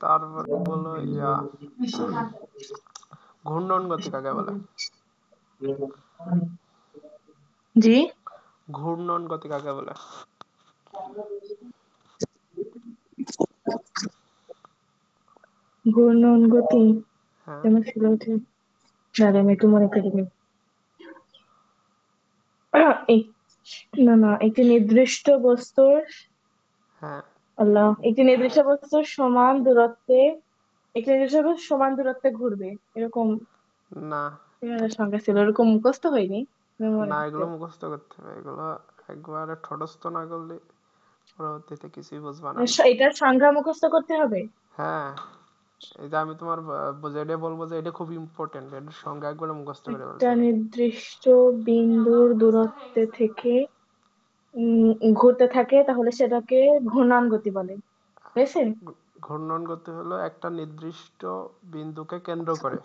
তারপরে বলো ঘূর্ণন গতি কাকে বলে? জি, ঘূর্ণন গতি কাকে বলে? ঘূর্ণন গতি হ্যাঁ কেমন ছিল ওঠে? দাঁড়া আমি একটু মনে করে নিই। এই- না না, একটি নির্দিষ্ট বস্তুর হ্যাঁ একটি নির্দিষ্ট বস্তুর সমান দূরত্বে একটি নির্দিষ্ট বস্তু সমান দূরত্বে ঘুরবে, এরকম না একটা সংখ্যা ছিল, এরকম মুখস্থ হয়নি, আমার মনে না, আছে। এগুলো মুখস্থ করতে হবে। এগুলো একবারে ঠটস্থ না করলে পরবর্তীতে কিছুই বুঝবা না। এটার সংখ্যা মুখস্থ করতে হবে। হ্যাঁ, এই যে আমি তোমার যেটা বলবো যে এটা খুব ইম্পর্টেন্ট, এটার সঙ্গে একবারে মুখস্থ করে ফেলতে একটা হবে। নির্দিষ্ট বিন্দুর দূরত্বে থেকে ঘুরতে থাকে, তাহলে সেটাকে ঘূর্ণন গতি বলে, হয়েছে? ঘূর্ণন গতি হলো একটা নির্দিষ্ট বিন্দুকে কেন্দ্র করে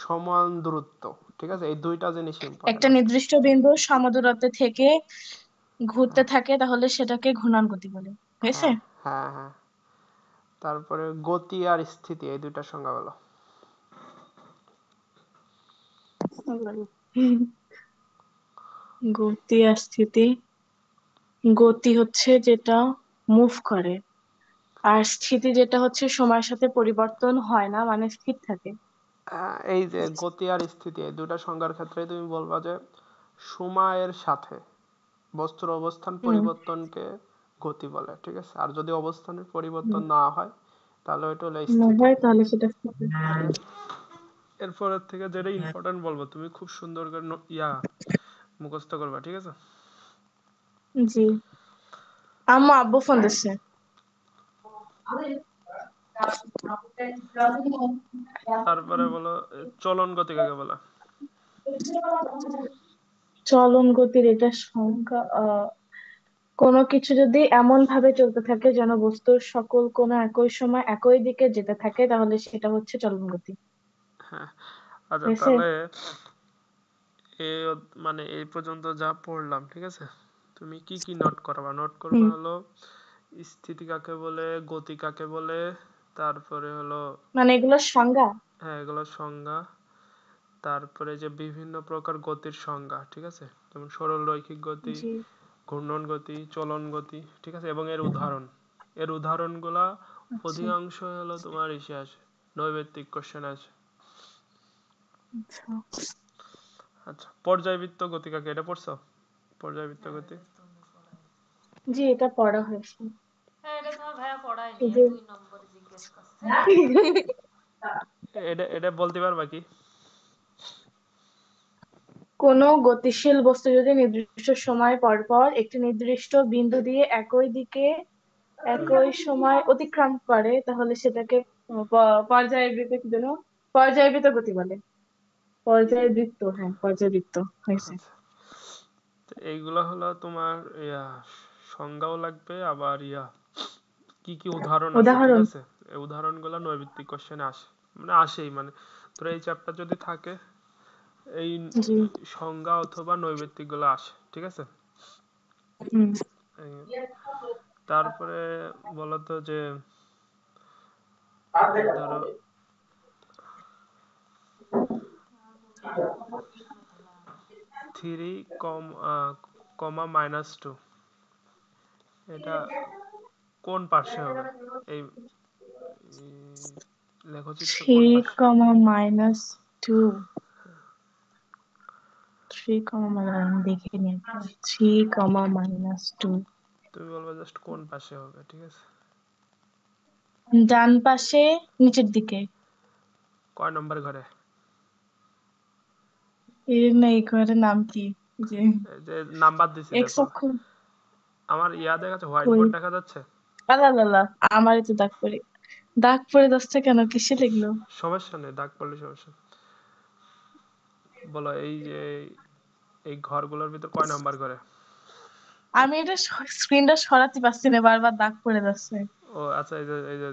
সমান দূরত্ব। ঠিক আছে, এই দুইটা জিনিস ইম্পর্টেন্ট একটা আছে। নির্দিষ্ট বিন্দু সমদূরত্বে থেকে ঘুরতে থাকে, তাহলে সেটাকে ঘূর্ণন গতি বলে, হয়েছে? হ্যাঁ হ্যাঁ হ্যাঁ। তারপরে গতি আর স্থিতি, এই দুইটার সংজ্ঞা বলো। গতি আর স্থিতি। গতি হচ্ছে যেটা মুভ করে, আর স্থিতি যেটা হচ্ছে সময়ের সাথে পরিবর্তন হয় না, মানে স্থির থাকে। এই যে গতি আর স্থিতি, এই দুইটা সংজ্ঞার ক্ষেত্রে তুমি বলবা যে সময়ের সাথে বস্তুর অবস্থান হুম, পরিবর্তনকে গতি বলে। ঠিক আছে, আর যদি অবস্থানের পরিবর্তন না হয় তাহলে ওইটা হলো না স্থিতি। হয় তাহলে সেটা স্থিতি। ঠিক আছে, এরপরের থেকে যেটা ইম্পর্টেন্ট বলবো তুমি খুব সুন্দর করে মুখস্থ করবা। ঠিক আছে, জি, আম্মু আব্বু ফোন দিচ্ছে। তারপরে বলো চলন গতি কাকে বলে? চলন গতির এটা সংখ্যা কোনো কিছু যদি এমন ভাবে চলতে থাকে যেন বস্তুর সকল কোনো একই সময় একই দিকে যেতে থাকে, তাহলে সেটা হচ্ছে চলন গতি, হ্যাঁ, আচ্ছা হয়েছে? তাহলে মানে এই পর্যন্ত যা পড়লাম, ঠিক আছে, তুমি কি কি নোট করবা? নোট করবা হুম, হলো স্থিতি কাকে বলে, গতি কাকে বলে, তারপরে হলো মানে এগুলোর সংজ্ঞা। হ্যাঁ এগুলোর সংজ্ঞা, তারপরে যে বিভিন্ন প্রকার গতির সংজ্ঞা, ঠিক আছে, যেমন সরল রৈখিক গতি, জি, ঘূর্ণন গতি, চলন গতি, ঠিক আছে, এবং এর উদাহরণ। এর উদাহরণগুলা আচ্ছা অধিকাংশ হলো তোমার ইসে আসে, নৈর্ব্যক্তিক কোশ্চেন আছে। আচ্ছা। আচ্ছা, পর্যায়বৃত্ত গতি কাকে, এটা পড়ছো? পর্যায়বৃত্ত গতি জি, এটা পড়া হয়েছে। এই যে এটা এটা বলতে পারবা কি? কোনো গতিশীল বস্তু যদি নির্দিষ্ট সময় পর পর একটি নির্দিষ্ট বিন্দু দিয়ে একই দিকে একই সময় অতিক্রম করে, তাহলে সেটাকে পর্যায়বৃত্ত কি যেন, পর্যায়বৃত্ত গতি বলে। পর্যায়বৃত্ত, হ্যাঁ পর্যায়বৃত্ত হয়েছে। আচ্ছা, তো এইগুলা হলো তোমার সংজ্ঞাও লাগবে, আবার কি কি উদাহরণ আছে, ঠিক উদাহরণ। আছে, এই উদাহরণগুলো নৈর্ব্যক্তিক কোশ্চেনে আসে, মানে আসেই, মানে তোর এই চ্যাপ্টার যদি থাকে এই জি, সংজ্ঞা অথবা নৈর্ব্যক্তিক গুলো আসে। ঠিক আছে, হুম। এই, তারপরে বলতো যে ধরো থ্রি কমা -2 এটা কোন পার্শ্বে হবে? এই লেখচিত্র থ্রি কোন পার্শ্বে? কমা -2। থ্রি কমা দেখে নিই, 3, -2 তুমি বলবে জাস্ট কোন পাশে হবে। ঠিক আছে, ডান পাশে, নিচের দিকে। কয় নম্বর ঘরে? এর না এই ঘরের নাম কি? যে এই যে নাম্বার দিছি এক্স দেখো, অক্ষ। আমার দেখা যাচ্ছে, হোয়াইট কই? বোর্ড দেখা যাচ্ছে। আল্লাহ আল্লাহ, আমারই তো দাগ পড়ে, দাগ পড়ে যাচ্ছে কেন, কিসে লিখলো? সমস্যা নেই, দাগ পড়লে সমস্যা নেই। বলো এই যে এই ঘরগুলোর ভিতর কয় নাম্বার ঘরে? আমি এটা স্ক্রিনটা সরাতে পারছি না, বারবার দাগ পড়ে যাচ্ছে। ও আচ্ছা, এই যে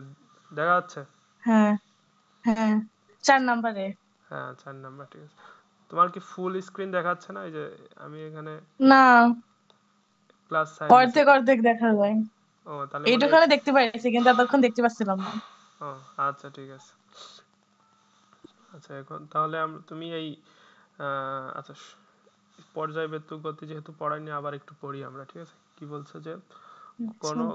দেখা যাচ্ছে। হ্যাঁ, হ্যাঁ, 4 নম্বরে। হ্যাঁ 4 নাম্বার, ঠিক আছে। তোমার কি ফুল স্ক্রিন দেখাচ্ছে না? এই যে আমি এখানে না, প্লাস সাইন দিছি। অর্ধেক অর্ধেক দেখা যায়। ও তাহলে মনে হয় এইটুখানে দেখতে পাইছি, কিন্তু এতক্ষণ দেখতে পাচ্ছিলাম না। ও আচ্ছা, ঠিক আছে। আচ্ছা, এখন তাহলে তুমি এই আচ্ছা, পর্যায়বৃত্ত গতি যেহেতু পড়াইনি, আবার একটু পড়ি আমরা, ঠিক আছে? কি বলছে যে আচ্ছা। কোনো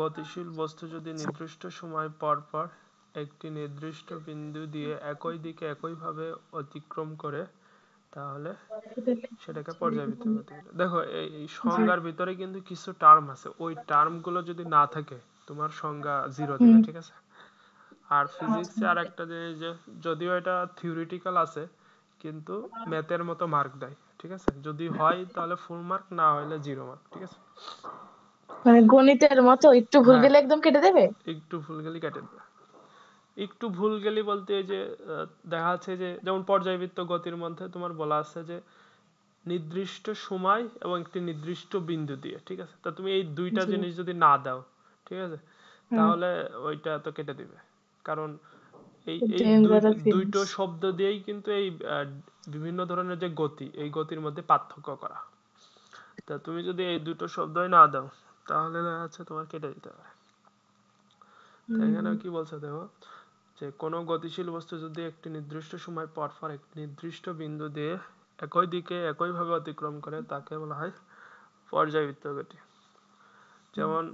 গতিশীল বস্তু যদি নির্দিষ্ট সময় পর পর একটি নির্দিষ্ট বিন্দু দিয়ে একই দিকে একইভাবে অতিক্রম করে, তাহলে সেটাকে পর্যায়বৃত্ত গতি বলে। দেখো, এই জি। সংজ্ঞার ভিতরে কিন্তু কিছু টার্ম আছে, ওই টার্মগুলো যদি না থাকে তোমার সংজ্ঞা 0 হুম। দিবে, ঠিক আছে? আর ফিজিক্সে আর একটা জিনিস, যে যদিও এটা থিওরিটিক্যাল আছে, কিন্তু ম্যাথের মতো মার্ক দেয়, ঠিক আছে? যদি হয় তাহলে ফুল মার্ক, না হলে 0 মার্ক, ঠিক আছে? মানে গণিতের মতো একটু ভুল হ্যাঁ, গেলে একদম কেটে দেবে? একটু ভুল গেলে কেটে দেবে। একটু ভুল গেলি বলতে এই যে দেখা যাচ্ছে যে যেমন পর্যায়বৃত্ত গতির মধ্যে তোমার বলা আছে যে নির্দিষ্ট সময় এবং একটি নির্দিষ্ট বিন্দু দিয়ে, ঠিক আছে? তা তুমি এই দুইটা জি। জিনিস যদি না দাও, ঠিক আছে, হুম। তাহলে ওইটা তো কেটে দিবে। কারণ এই এই ডেঞ্জারাস দুইটো ফিলিংস। শব্দ দিয়েই কিন্তু এই বিভিন্ন ধরনের যে গতি, এই গতির মধ্যে পার্থক্য করা। তা তুমি যদি এই দুটো শব্দই না দাও, তাহলে দেখা যাচ্ছে তোমার কেটে দিতে পারে। তো এখানে কি বলছে দেখো, যে কোনো গতিশীল বস্তু যদি একটি নির্দিষ্ট সময় পর পর একটি নির্দিষ্ট বিন্দু দিয়ে একই দিকে একইভাবে অতিক্রম করে, তাকে বলা হয় পর্যায়বৃত্ত গতি। যেমন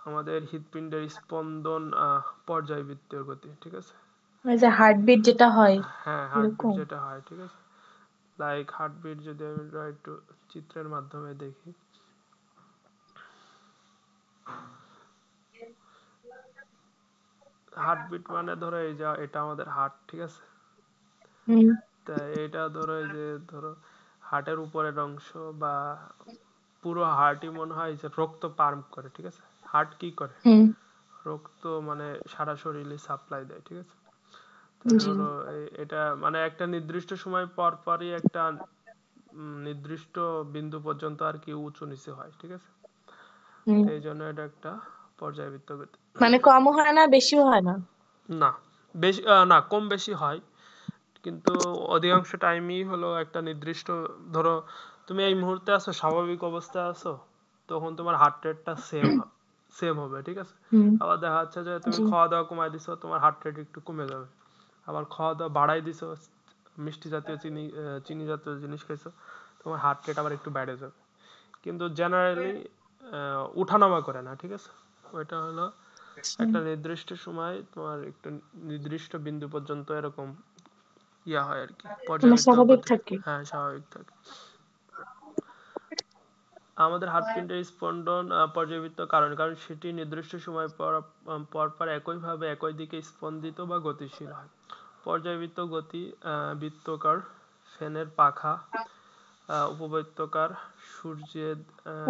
আমাদের হৃৎপিণ্ডের স্পন্দন পর্যায়বৃত্তীয় গতি, ঠিক আছে? ওই যে হার্টবিট যেটা হয় হ্যাঁ, হার্টবিট এরকম। যেটা হয়, ঠিক আছে? লাইক হার্টবিট যদি আমরা একটু চিত্রের মাধ্যমে দেখি, হার্টবিট মানে ধরো এই যে এটা আমাদের হার্ট, ঠিক আছে? হুম। তা এটা ধরো এই যে ধরো হার্টের উপরের অংশ বা পুরো হার্টই মনে হয় যে রক্ত পাম্প করে, ঠিক আছে? হার্ট কি করে? হুম। রক্ত মানে সারা শরীরে সাপ্লাই দেয়, ঠিক আছে? তা জি। ধরো এটা মানে একটা নির্দিষ্ট সময় পর পরই একটা নির্দিষ্ট বিন্দু পর্যন্ত আর কি উঁচু নিচু হয়, ঠিক আছে? হুম। তো এই জন্য এটা একটা পর্যায়বৃত্ত গতি। মানে কমও হয় না বেশিও হয় না? না, বেশি না, কম বেশি হয়, কিন্তু অধিকাংশ টাইমই হলো একটা নির্দিষ্ট, ধরো তুমি এই মুহূর্তে আছো, স্বাভাবিক অবস্থায় আছো, তখন তোমার হার্ট রেটটা সেম হবে, ঠিক আছে? হুম। আবার দেখা যাচ্ছে যে তুমি জি। খাওয়া দাওয়া কমাই দিছো, তোমার হার্ট রেট একটু কমে যাবে। আবার খাওয়া দাওয়া বাড়াই দিছো, মিষ্টি জাতীয় চিনি জাতীয় জিনিস খাইছো, তোমার হার্ট রেট আবার একটু বেড়ে যাবে। কিন্তু জেনারেলি উঠানামা করে না, ঠিক আছে? ওইটা হলো একটা নির্দিষ্ট সময় তোমার একটু নির্দিষ্ট বিন্দু পর্যন্ত এরকম ইয়া হয় আর কি, মানে পর্যাবৃত্ত স্বাভাবিক গতি। থাকে। হ্যাঁ, স্বাভাবিক থাকে। আমাদের হৃৎপিণ্ডের স্পন্দন পর্যাবৃত্ত কারণ কারণ সেটি নির্দিষ্ট সময় পর পর পর একইভাবে একই দিকে স্পন্দিত বা গতিশীল হয়। পর্যায়বৃত্ত গতি বৃত্তাকার ফ্যানের পাখা, উপবৃত্তাকার সূর্যের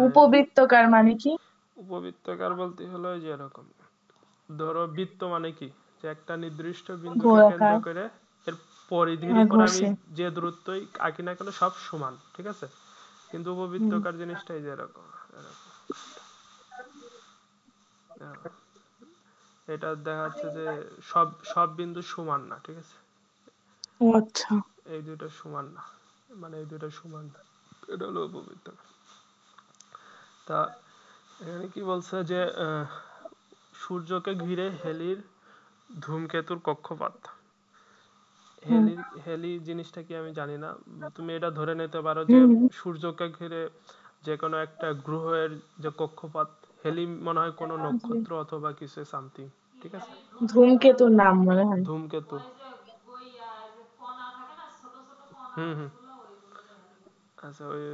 উপবৃত্তকার মানে কি? উপবৃত্তাকার বলতে হলো যে এরকম, ধরো বৃত্ত মানে কি, যে একটা নির্দিষ্ট বিন্দুকে কেন্দ্র গোলাকার করে এর পরিধির আর উপর আমি ঘষে। যে দূরত্বই আঁকি না কেন সব সমান, ঠিক আছে? কিন্তু হুম। উপবৃত্তাকার জিনিসটাই যে এরকম এরকম। আহ, এটা দেখা যাচ্ছে যে সব সব বিন্দু সমান না, ঠিক আছে? ও আচ্ছা। এই দুটো সমান না, মানে এই দুটো সমান না, এটা হলো উপবৃত্তাকার। তা এখানে কি বলছে যে সূর্যকে ঘিরে হেলির ধূমকেতুর কক্ষপথ। হুম। হেলি জিনিসটা কি আমি জানি না, তুমি এটা ধরে নিতে পারো যে হুম। সূর্যকে ঘিরে যে কোনো একটা গ্রহের যে কক্ষপথ, হেলি মনে হয় কোনো জি। নক্ষত্র অথবা কিছু সামথিং, ঠিক আছে? ধূমকেতুর নাম মনে হয়। ধূমকেতু। হুম, হুম। আচ্ছা, ওই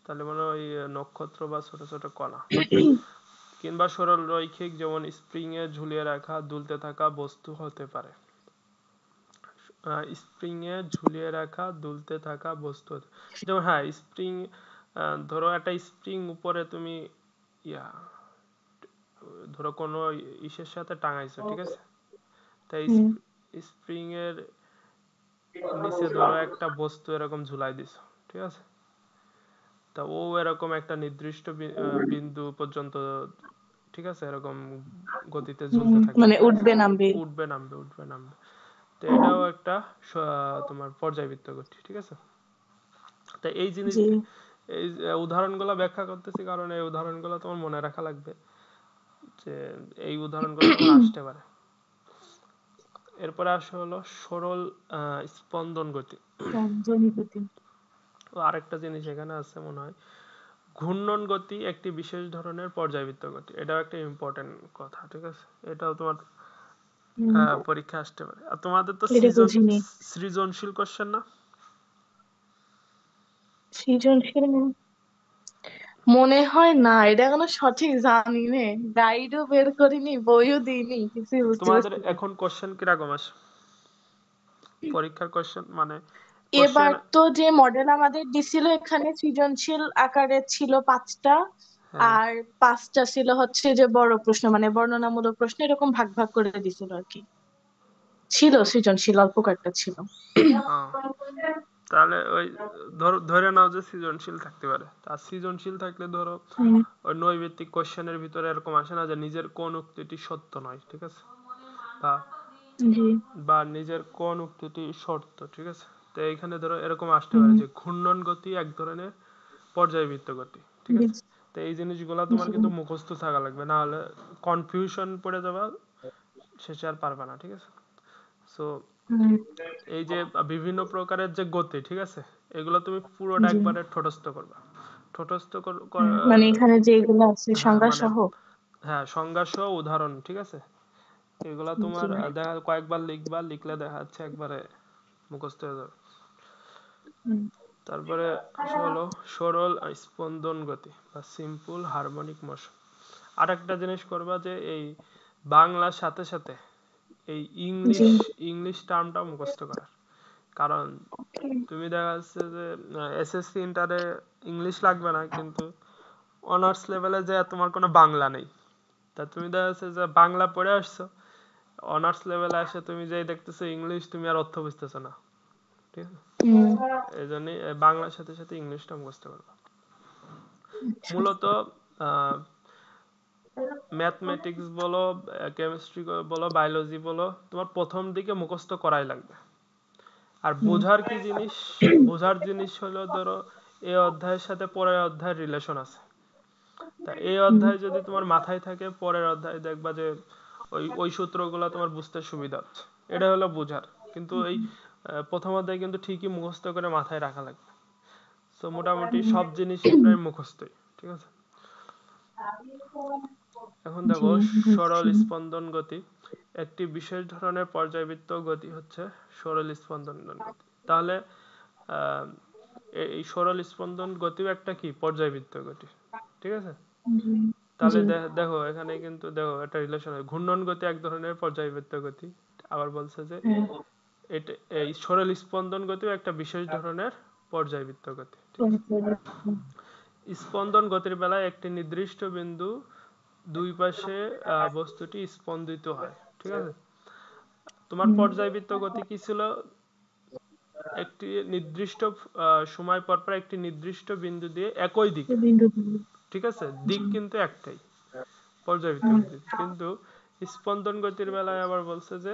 তাহলে মনে হয় ওই নক্ষত্র বা ছোট ছোট কণা, কিংবা সরল রৈখিক, যেমন স্প্রিং এ ঝুলিয়ে রাখা দুলতে থাকা বস্তু হতে পারে। স্প্রিং এ ঝুলিয়ে রাখা দুলতে থাকা বস্তু যেমন, হ্যাঁ, স্প্রিং, ধরো একটা স্প্রিং উপরে তুমি ইয়া ধরো কোনো ইসের সাথে টাঙাইছো, ঠিক আছে? তাই হুম। স্প্রিং এর নিচে ধরো একটা বস্তু এরকম ঝুলাই দিছো, ঠিক আছে? তা ও এরকম একটা নির্দিষ্ট বিন্দু পর্যন্ত, ঠিক আছে, এরকম গতিতে হুম। ঝুলতে থাকবে, মানে ঠিক আছে? উঠবে নামবে। উঠবে নামবে, উঠবে নামবে। তো এটাও একটা তোমার পর্যায়বৃত্ত গতি, ঠিক আছে? তো এই জিনিস, জি। এই উদাহরণগুলো ব্যাখ্যা করতেছি কারণ এই উদাহরণগুলো তোমার মনে রাখা লাগবে। যে এই উদাহরণগুলো তোমার আসতে পারে। এরপরে আসা হলো সরল স্পন্দন গতি। স্পন্দনগতি। ও আরেকটা জিনিস এখানে আছে মনে হয়, ঘূর্ণন গতি একটি বিশেষ ধরনের পর্যায়বৃত্ত গতি। এটাও একটা ইম্পর্টেন্ট কথা, ঠিক আছে? এটাও তোমার পরীক্ষা আসতে পারে। আর তোমাদের তো এটা বুঝিনি। সৃজনশীল কোশ্চেন না? সৃজনশীল মনে হয় না, এটা এখনো সঠিক জানি নে, গাইডও বের করিনি, বইও দিইনি, কিছুই বুঝতে তোমাদের পারছি না। এখন কোশ্চেন কিরকম আসে পরীক্ষার কোশ্চেন, মানে এবার কোশ্চেন? তো যে মডেল আমাদের দিছিল এখানে সৃজনশীল আকারে ছিল 5টা, হ্যাঁ। আর 5টা ছিল হচ্ছে যে বড় প্রশ্ন, মানে বর্ণনামূলক প্রশ্ন, এরকম ভাগ ভাগ করে দিছিল আর কি। ছিল সৃজনশীল অল্প কয়েকটা ছিল। আহ, তাহলে ওই ধরে নাও যে সৃজনশীল থাকতে পারে। আর সৃজনশীল থাকলে ধরো হুম, ওই নৈর্ব্যক্তিক কোশ্চেনের ভিতরে এরকম আসে না যে নিজের কোন উক্তিটি সত্য নয়, ঠিক আছে? বা জি। বা নিজের কোন উক্তিটি শর্ত, ঠিক আছে? তো এইখানে ধরো এরকম আসতে পারে হুম, যে ঘূর্ণন গতি এক ধরনের পর্যায়বৃত্ত গতি, ঠিক আছে? বুঝ- তো এই জিনিসগুলো তোমার বুঝলাম। কিন্তু মুখস্থ থাকা লাগবে, না হলে কনফিউশন পড়ে যাবা, শেষে আর পারবা না, ঠিক আছে? সো হুম, এই যে বিভিন্ন প্রকারের যে গতি, ঠিক আছে, এগুলো তুমি পুরোটা জি। একবারে ঠোঁটস্থ করবা। ঠোঁটস্থ মানে এখানে যেগুলো আছে হ্যাঁ সংজ্ঞা মানে সহ। হ্যাঁ সংজ্ঞা সহ উদাহরণ, ঠিক আছে? এগুলা জি। তোমার দেখা কয়েকবার লিখবা, লিখলে দেখা যাচ্ছে একবারে মুখস্থ হয়ে যাবে। হুম, তারপরে আসা হলো সরল স্পন্দন গতি বা সিম্পল হারমোনিক মোশন। আর একটা জিনিস করবা যে এই বাংলার সাথে সাথে এই জি। ইংলিশ টার্মটা মুখস্থ করার। কারণ তুমি দেখা যাচ্ছে যে এসএসসি ইন্টারে ইংলিশ লাগবে না, কিন্তু অনার্স লেভেলে যে তোমার কোনো বাংলা নেই। তা তুমি দেখা যাচ্ছে যে বাংলা পড়ে আসছো, অনার্স লেভেলে এসে তুমি যেই দেখতেছো ইংলিশ, তুমি আর অর্থ বুঝতেছো না, ঠিক আছে? হুম, এই জন্যই বাংলার সাথে সাথে ইংলিশটা মুখস্থ করবা। আচ্ছা। মূলত ম্যাথমেটিক্স বলো, কেমিস্ট্রি বলো, বায়োলজি বলো, তোমার প্রথম দিকে মুখস্থ করাই লাগবে। আর হুম, বোঝার কি জিনিস, বোঝার জিনিস হলো ধরো এই অধ্যায়ের সাথে পরের অধ্যায়ের রিলেশন আছে। তা এই হুম, অধ্যায় যদি তোমার মাথায় থাকে, পরের অধ্যায় দেখবা যে ওই ওই সূত্রগুলো তোমার বুঝতে সুবিধা হচ্ছে। এটা হলো বোঝার। কিন্তু এই প্রথম অধ্যায় কিন্তু ঠিকই মুখস্থ করে মাথায় রাখা লাগবে। তো মোটামুটি সব জিনিসই হুম। প্রায় মুখস্থই, ঠিক আছে? এখন জি, দেখো বুঝছি। সরল স্পন্দন গতি একটি বিশেষ ধরনের পর্যায়বৃত্ত গতি হচ্ছে সরল স্পন্দন গতি। তাহলে আহ, এই সরল স্পন্দন গতিও একটা কি পর্যায়বৃত্ত গতি, ঠিক আছে? জি, তাহলে জি। দেখো এখানে কিন্তু দেখো একটা রিলেশন হয়, ঘূর্ণন গতি এক ধরনের পর্যায়বৃত্ত গতি। আবার বলছে যে হ্যাঁ, এটা এই সরল স্পন্দন গতিও একটা বিশেষ ধরনের পর্যায়বৃত্ত গতি, ঠিক আছে? স্পন্দন গতির বেলায় একটি নির্দিষ্ট বিন্দু দুই পাশে বস্তুটি স্পন্দিত হয়, ঠিক আছে? তোমার হুম, পর্যায়বৃত্ত গতি কি ছিল? একটি নির্দিষ্ট সময় পর পর একটি নির্দিষ্ট বিন্দু দিয়ে একই দিকে, বিন্দু। ঠিক আছে, জি। দিক কিন্তু একটাই পর্যায়বৃত্ত হুম, গতি। কিন্তু স্পন্দন গতির বেলায় আবার বলছে যে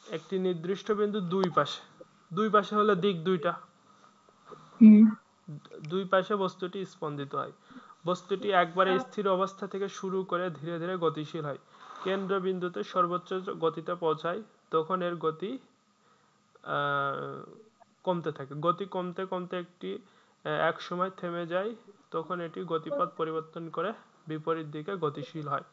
একটি নির্দিষ্ট বিন্দু দুই পাশে, দুই পাশে হলে দিক দুইটা, হুম, দুই পাশে বস্তুটি স্পন্দিত হয়। বস্তুটি একবারে স্থির অবস্থা থেকে শুরু করে ধীরে ধীরে গতিশীল হয়, কেন্দ্রবিন্দুতে সর্বোচ্চ গতিতে পৌঁছায়, তখন এর গতি আহ, কমতে থাকে। গতি কমতে কমতে এক সময় থেমে যায়, তখন এটি গতিপথ পরিবর্তন করে বিপরীত দিকে গতিশীল হয়।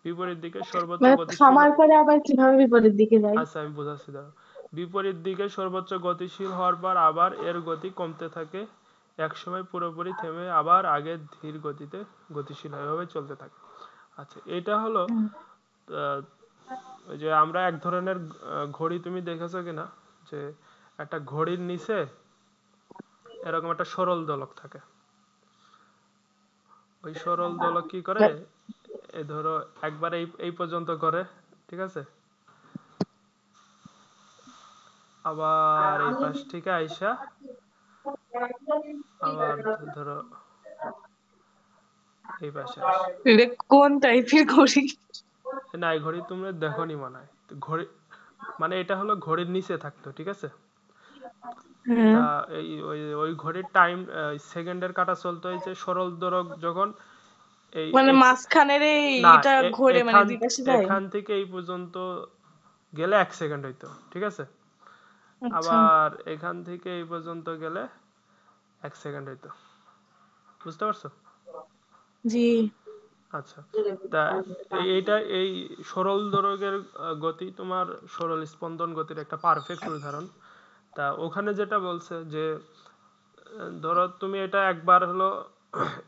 বিপরীত দিকে সর্বোচ্চ মানে গতিশীল, থামার পরে আবার কিভাবে বিপরীত দিকে যায়? আচ্ছা আমি বোঝাচ্ছি দাঁড়াও। বিপরীত দিকে সর্বোচ্চ গতিশীল হওয়ার পর আবার এর গতি কমতে থাকে, একসময় পুরোপুরি থেমে আবার আগের ধীর গতিতে গতিশীল হয়, এভাবে চলতে থাকে। আচ্ছা এটা হলো হুম, আহ, ওই যে আমরা এক ধরনের ঘড়ি, তুমি দেখেছো কিনা যে একটা ঘড়ির নিচে এরকম একটা সরল দোলক থাকে। ওই সরল দোলক কি করে, এই ধরো একবার এই এই পর্যন্ত করে, ঠিক আছে, আবার এই পাশ থেকে আইসা আবার ধরো এই পাশে আসে। এটা কোন টাইপের ঘড়ি? না এই ঘড়ি তোমরা দেখোনি মনে হয়। তো ঘড়ি মানে এটা হলো ঘড়ির নিচে থাকতো, ঠিক আছে? হ্যাঁ। তা এই ওই ওই ঘড়ির টাইম সেকেন্ডের কাঁটা চলতো এই যে সরল দোলক যখন এই মানে এক- মাঝখানের না, এটা ঘোরে মানে এখান দুই পাশে যায়। এখান থেকে এই পর্যন্ত গেলে 1 সেকেন্ড হইতো, ঠিক আছে? আচ্ছা। আবার এখান থেকে এই পর্যন্ত গেলে 1 সেকেন্ড হইতো, বুঝতে পারছো? জি। আচ্ছা, তা এইটা এই সরল দৈর্ঘ্যের গতি তোমার সরল স্পন্দন গতির একটা পারফেক্ট উদাহরণ। তা ওখানে যেটা বলছে যে ধরো তুমি এটা একবার হলো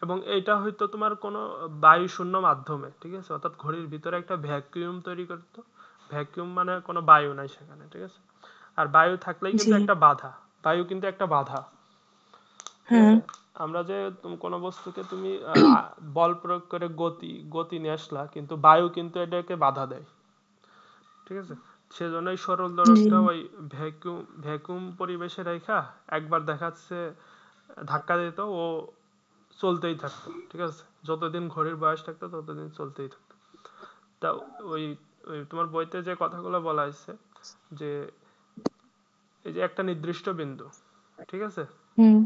এবং এইটা হয়তো তোমার কোনো বায়ু শূন্য মাধ্যমে, ঠিক আছে, অর্থাৎ ঘড়ির ভিতরে একটা ভ্যাকুয়াম তৈরি করতো। ভ্যাকুয়াম মানে কোনো বায়ু নাই সেখানে, ঠিক আছে? আর বায়ু থাকলেই জি। কিন্তু একটা বাধা, বায়ু কিন্তু একটা বাধা, ঠিক হ্যাঁ। আছে? আমরা যে কোনো বস্তুকে তুমি বল প্রয়োগ করে গতি গতি নিয়ে আসলা, কিন্তু বায়ু কিন্তু এটাকে বাধা দেয়, ঠিক আছে? সেজন্যই সরল জি। দোলকটা ওই ভ্যাকুয়াম ভ্যাকুয়াম পরিবেশে রেখা একবার দেখাচ্ছে ধাক্কা দিত, ও চলতেই থাকতো, ঠিক আছে? যতদিন ঘড়ির বয়স থাকতো ততদিন চলতেই থাকতো। তা ওই ওই তোমার বইতে যে কথাগুলো বলা হয়েছে যে এই যে একটা নির্দিষ্ট বিন্দু, ঠিক আছে, হুম।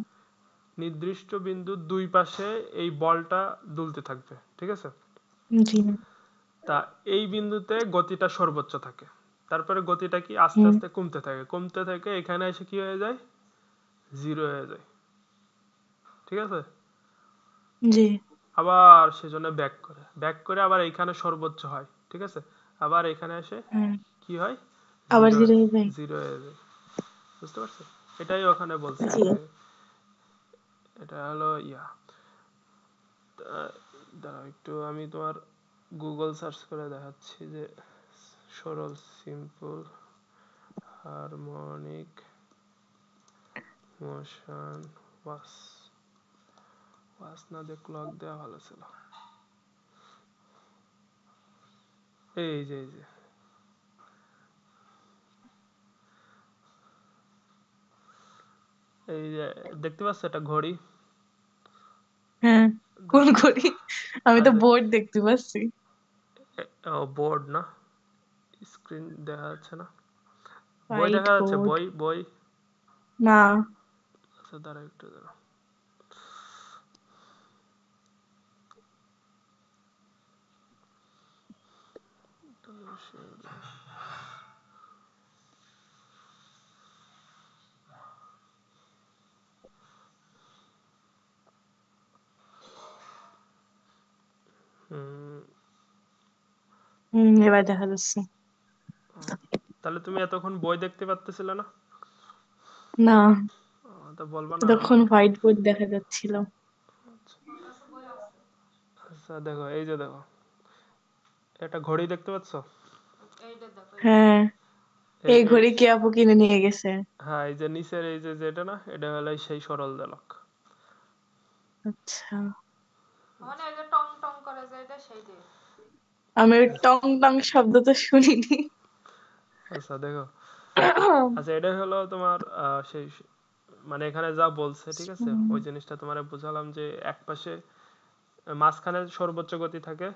নির্দিষ্ট বিন্দুর দুই পাশে এই বলটা দুলতে থাকবে, ঠিক আছে? জি। তা এই বিন্দুতে গতিটা সর্বোচ্চ থাকে, তারপরে গতিটা কি আস্তে হুম। আস্তে কমতে থাকে কমতে থাকে, এখানে এসে কি হয়ে যায়, জিরো হয়ে যায়, ঠিক আছে? জি। আবার সেজন্য ব্যাক করে আবার এইখানে সর্বোচ্চ হয়, ঠিক আছে? আবার এখানে এসে হ্যাঁ। কি হয়, আবার জিরো জিরো হয়ে যায়। জিরো হয়ে যায়, বুঝতে পারছো? এটাই ওখানে বলছে জি। যে এটা হলো ইয়া। দাঁড়াও একটু আমি তোমার গুগল সার্চ করে দেখাচ্ছি যে সরল সিম্পল হারমোনিক মোশন ওয়াস ওয়াস না দিয়ে ক্লক দেওয়া ভালো ছিল। এই যে এই যে দেখতে পাচ্ছ একটা ঘড়ি? হ্যাঁ। কোন দেখো, করি? আমি তো আচ্ছা, বোর্ড দেখতে পাচ্ছি। বোর্ড না, স্ক্রিন দেখা যাচ্ছে না? বই হোয়াইট দেখা যাচ্ছে, বোর্ড। বই বই। না। আচ্ছা দাঁড়া একটু দাঁড়া। হুম, এবার দেখা যাচ্ছে। তাহলে তুমি এতক্ষণ বই দেখতে পারতেছিলে না? না, তা বলবা না তখন আমাকে? হোয়াইট বোর্ড দেখা যাচ্ছিল। আচ্ছা দেখো, এই যে দেখো একটা ঘড়ি দেখতে পাচ্ছ? হ্যাঁ, এই এই এই ঘড়ি কি আপু কিনে নিয়ে গেছে? হ্যাঁ, এই যে নিচের এই যে যেটা না, এটা হলো সেই সরল দোলক। আচ্ছা। মানে এই যে টং টং করে যে এটা সেই যে। আমি ওই টং টং শব্দ তো শুনিনি। আচ্ছা দেখো, আচ্ছা এটা হলো তোমার সেই মানে এখানে যা বলছে, ঠিক আছে, ওই জিনিসটা তোমারে বুঝালাম যে এক পাশে মাঝখানে সর্বোচ্চ গতি থাকে,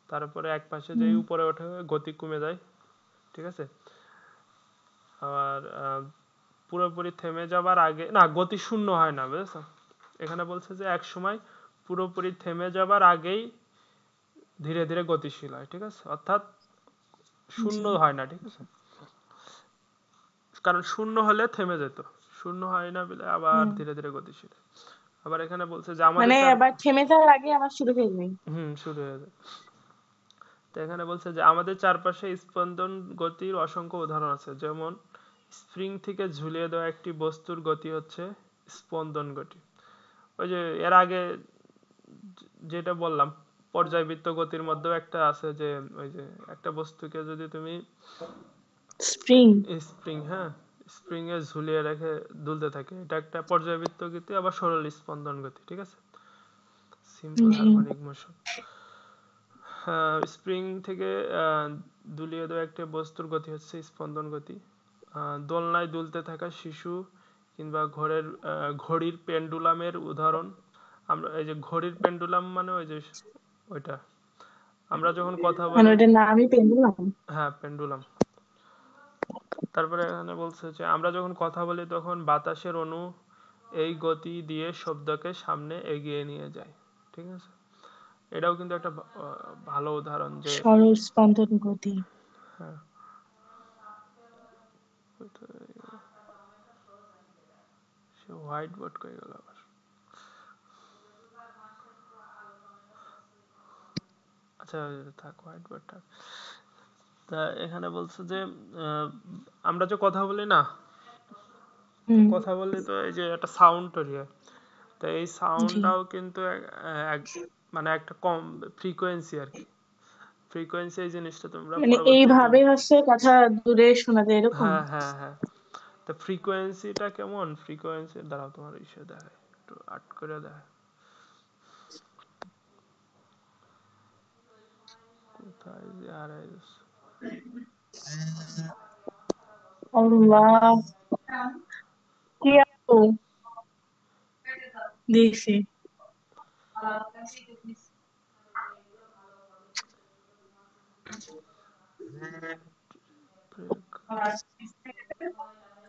তারপরে এক পাশে যেই হুম। উপরে ওঠে গতি কমে যায়, ঠিক আছে? আবার পুরোপুরি থেমে যাবার আগে না, গতি শূন্য হয় না, বুঝেছো? এখানে বলছে যে এক সময় পুরোপুরি থেমে যাবার আগেই ধীরে ধীরে গতিশীল হয়, ঠিক আছে? অর্থাৎ জি। শূন্য হয় না, ঠিক আছে? কারণ শূন্য হলে থেমে যেত, শূন্য হয় না বলে আবার হুম। ধীরে ধীরে গতিশীল। আবার এখানে বলছে যে আমাদের মানে চার আবার থেমে যাওয়ার আগে আবার শুরু হয়ে যায়। শুরু হয়ে যায়। তো এখানে বলছে যে আমাদের চারপাশে স্পন্দন গতির অসংখ্য উদাহরণ আছে, যেমন স্প্রিং থেকে ঝুলিয়ে দেওয়া একটি বস্তুর গতি হচ্ছে স্পন্দন গতি। ওই যে এর আগে যেটা বললাম, পর্যায়বৃত্ত গতির মধ্যেও একটা আছে যে ওই যে একটা বস্তুকে যদি তুমি স্প্রিং। স্প্রিং, হ্যাঁ, স্প্রিং এ ঝুলিয়ে রেখে দুলতে থাকে, এটা একটা পর্যায়বৃত্ত গতি, আবার সরল স্পন্দন গতি, ঠিক আছে, সিম্পল জি। Harmonic motion. স্প্রিং থেকে দুলিয়ে দেওয়া একটি বস্তুর গতি হচ্ছে স্পন্দন গতি। দোলনায় দুলতে থাকা শিশু কিংবা ঘড়ির পেন্ডুলামের উদাহরণ। আমরা এই যে ঘড়ির পেন্ডুলাম মানে ওই যে ওইটা, আমরা যখন কথা মানে বলি, ওটার নামই পেন্ডুলাম। হ্যাঁ পেন্ডুলাম। তারপরে এখানে বলছে যে আমরা যখন কথা বলি তখন বাতাসের অণু এই গতি দিয়ে শব্দকে সামনে এগিয়ে নিয়ে যায়, ঠিক আছে? এটাও কিন্তু একটা ভালো উদাহরণ যে সরল স্পন্দন গতি। হ্যাঁ সে হোয়াইট বোর্ড কই গেল আবার। আচ্ছা থাক হোয়াইট বোর্ড থাক। তা এখানে বলছে যে আমরা যে কথা বলি না, তো হুম। কথা বললে তো এই যে একটা সাউন্ড তৈরি হয়, তো এই জি। সাউন্ডটাও কিন্তু মানে একটা কম ফ্রিকোয়েন্সি আর কি। ফ্রিকোয়েন্সি এই জিনিসটা তোমরা মানে পরবর্তীতে এইভাবে হচ্ছে কথা দূরে শোনা যায় এরকম। হ্যাঁ হ্যাঁ হ্যাঁ, তো ফ্রিকোয়েন্সিটা কেমন, ফ্রিকোয়েন্সি দাঁড়াও তোমার ইসে দেখায়, একটু আট করে দেখায় কোথায় যে আর আল্লাহ, কি আপু দিয়েছি।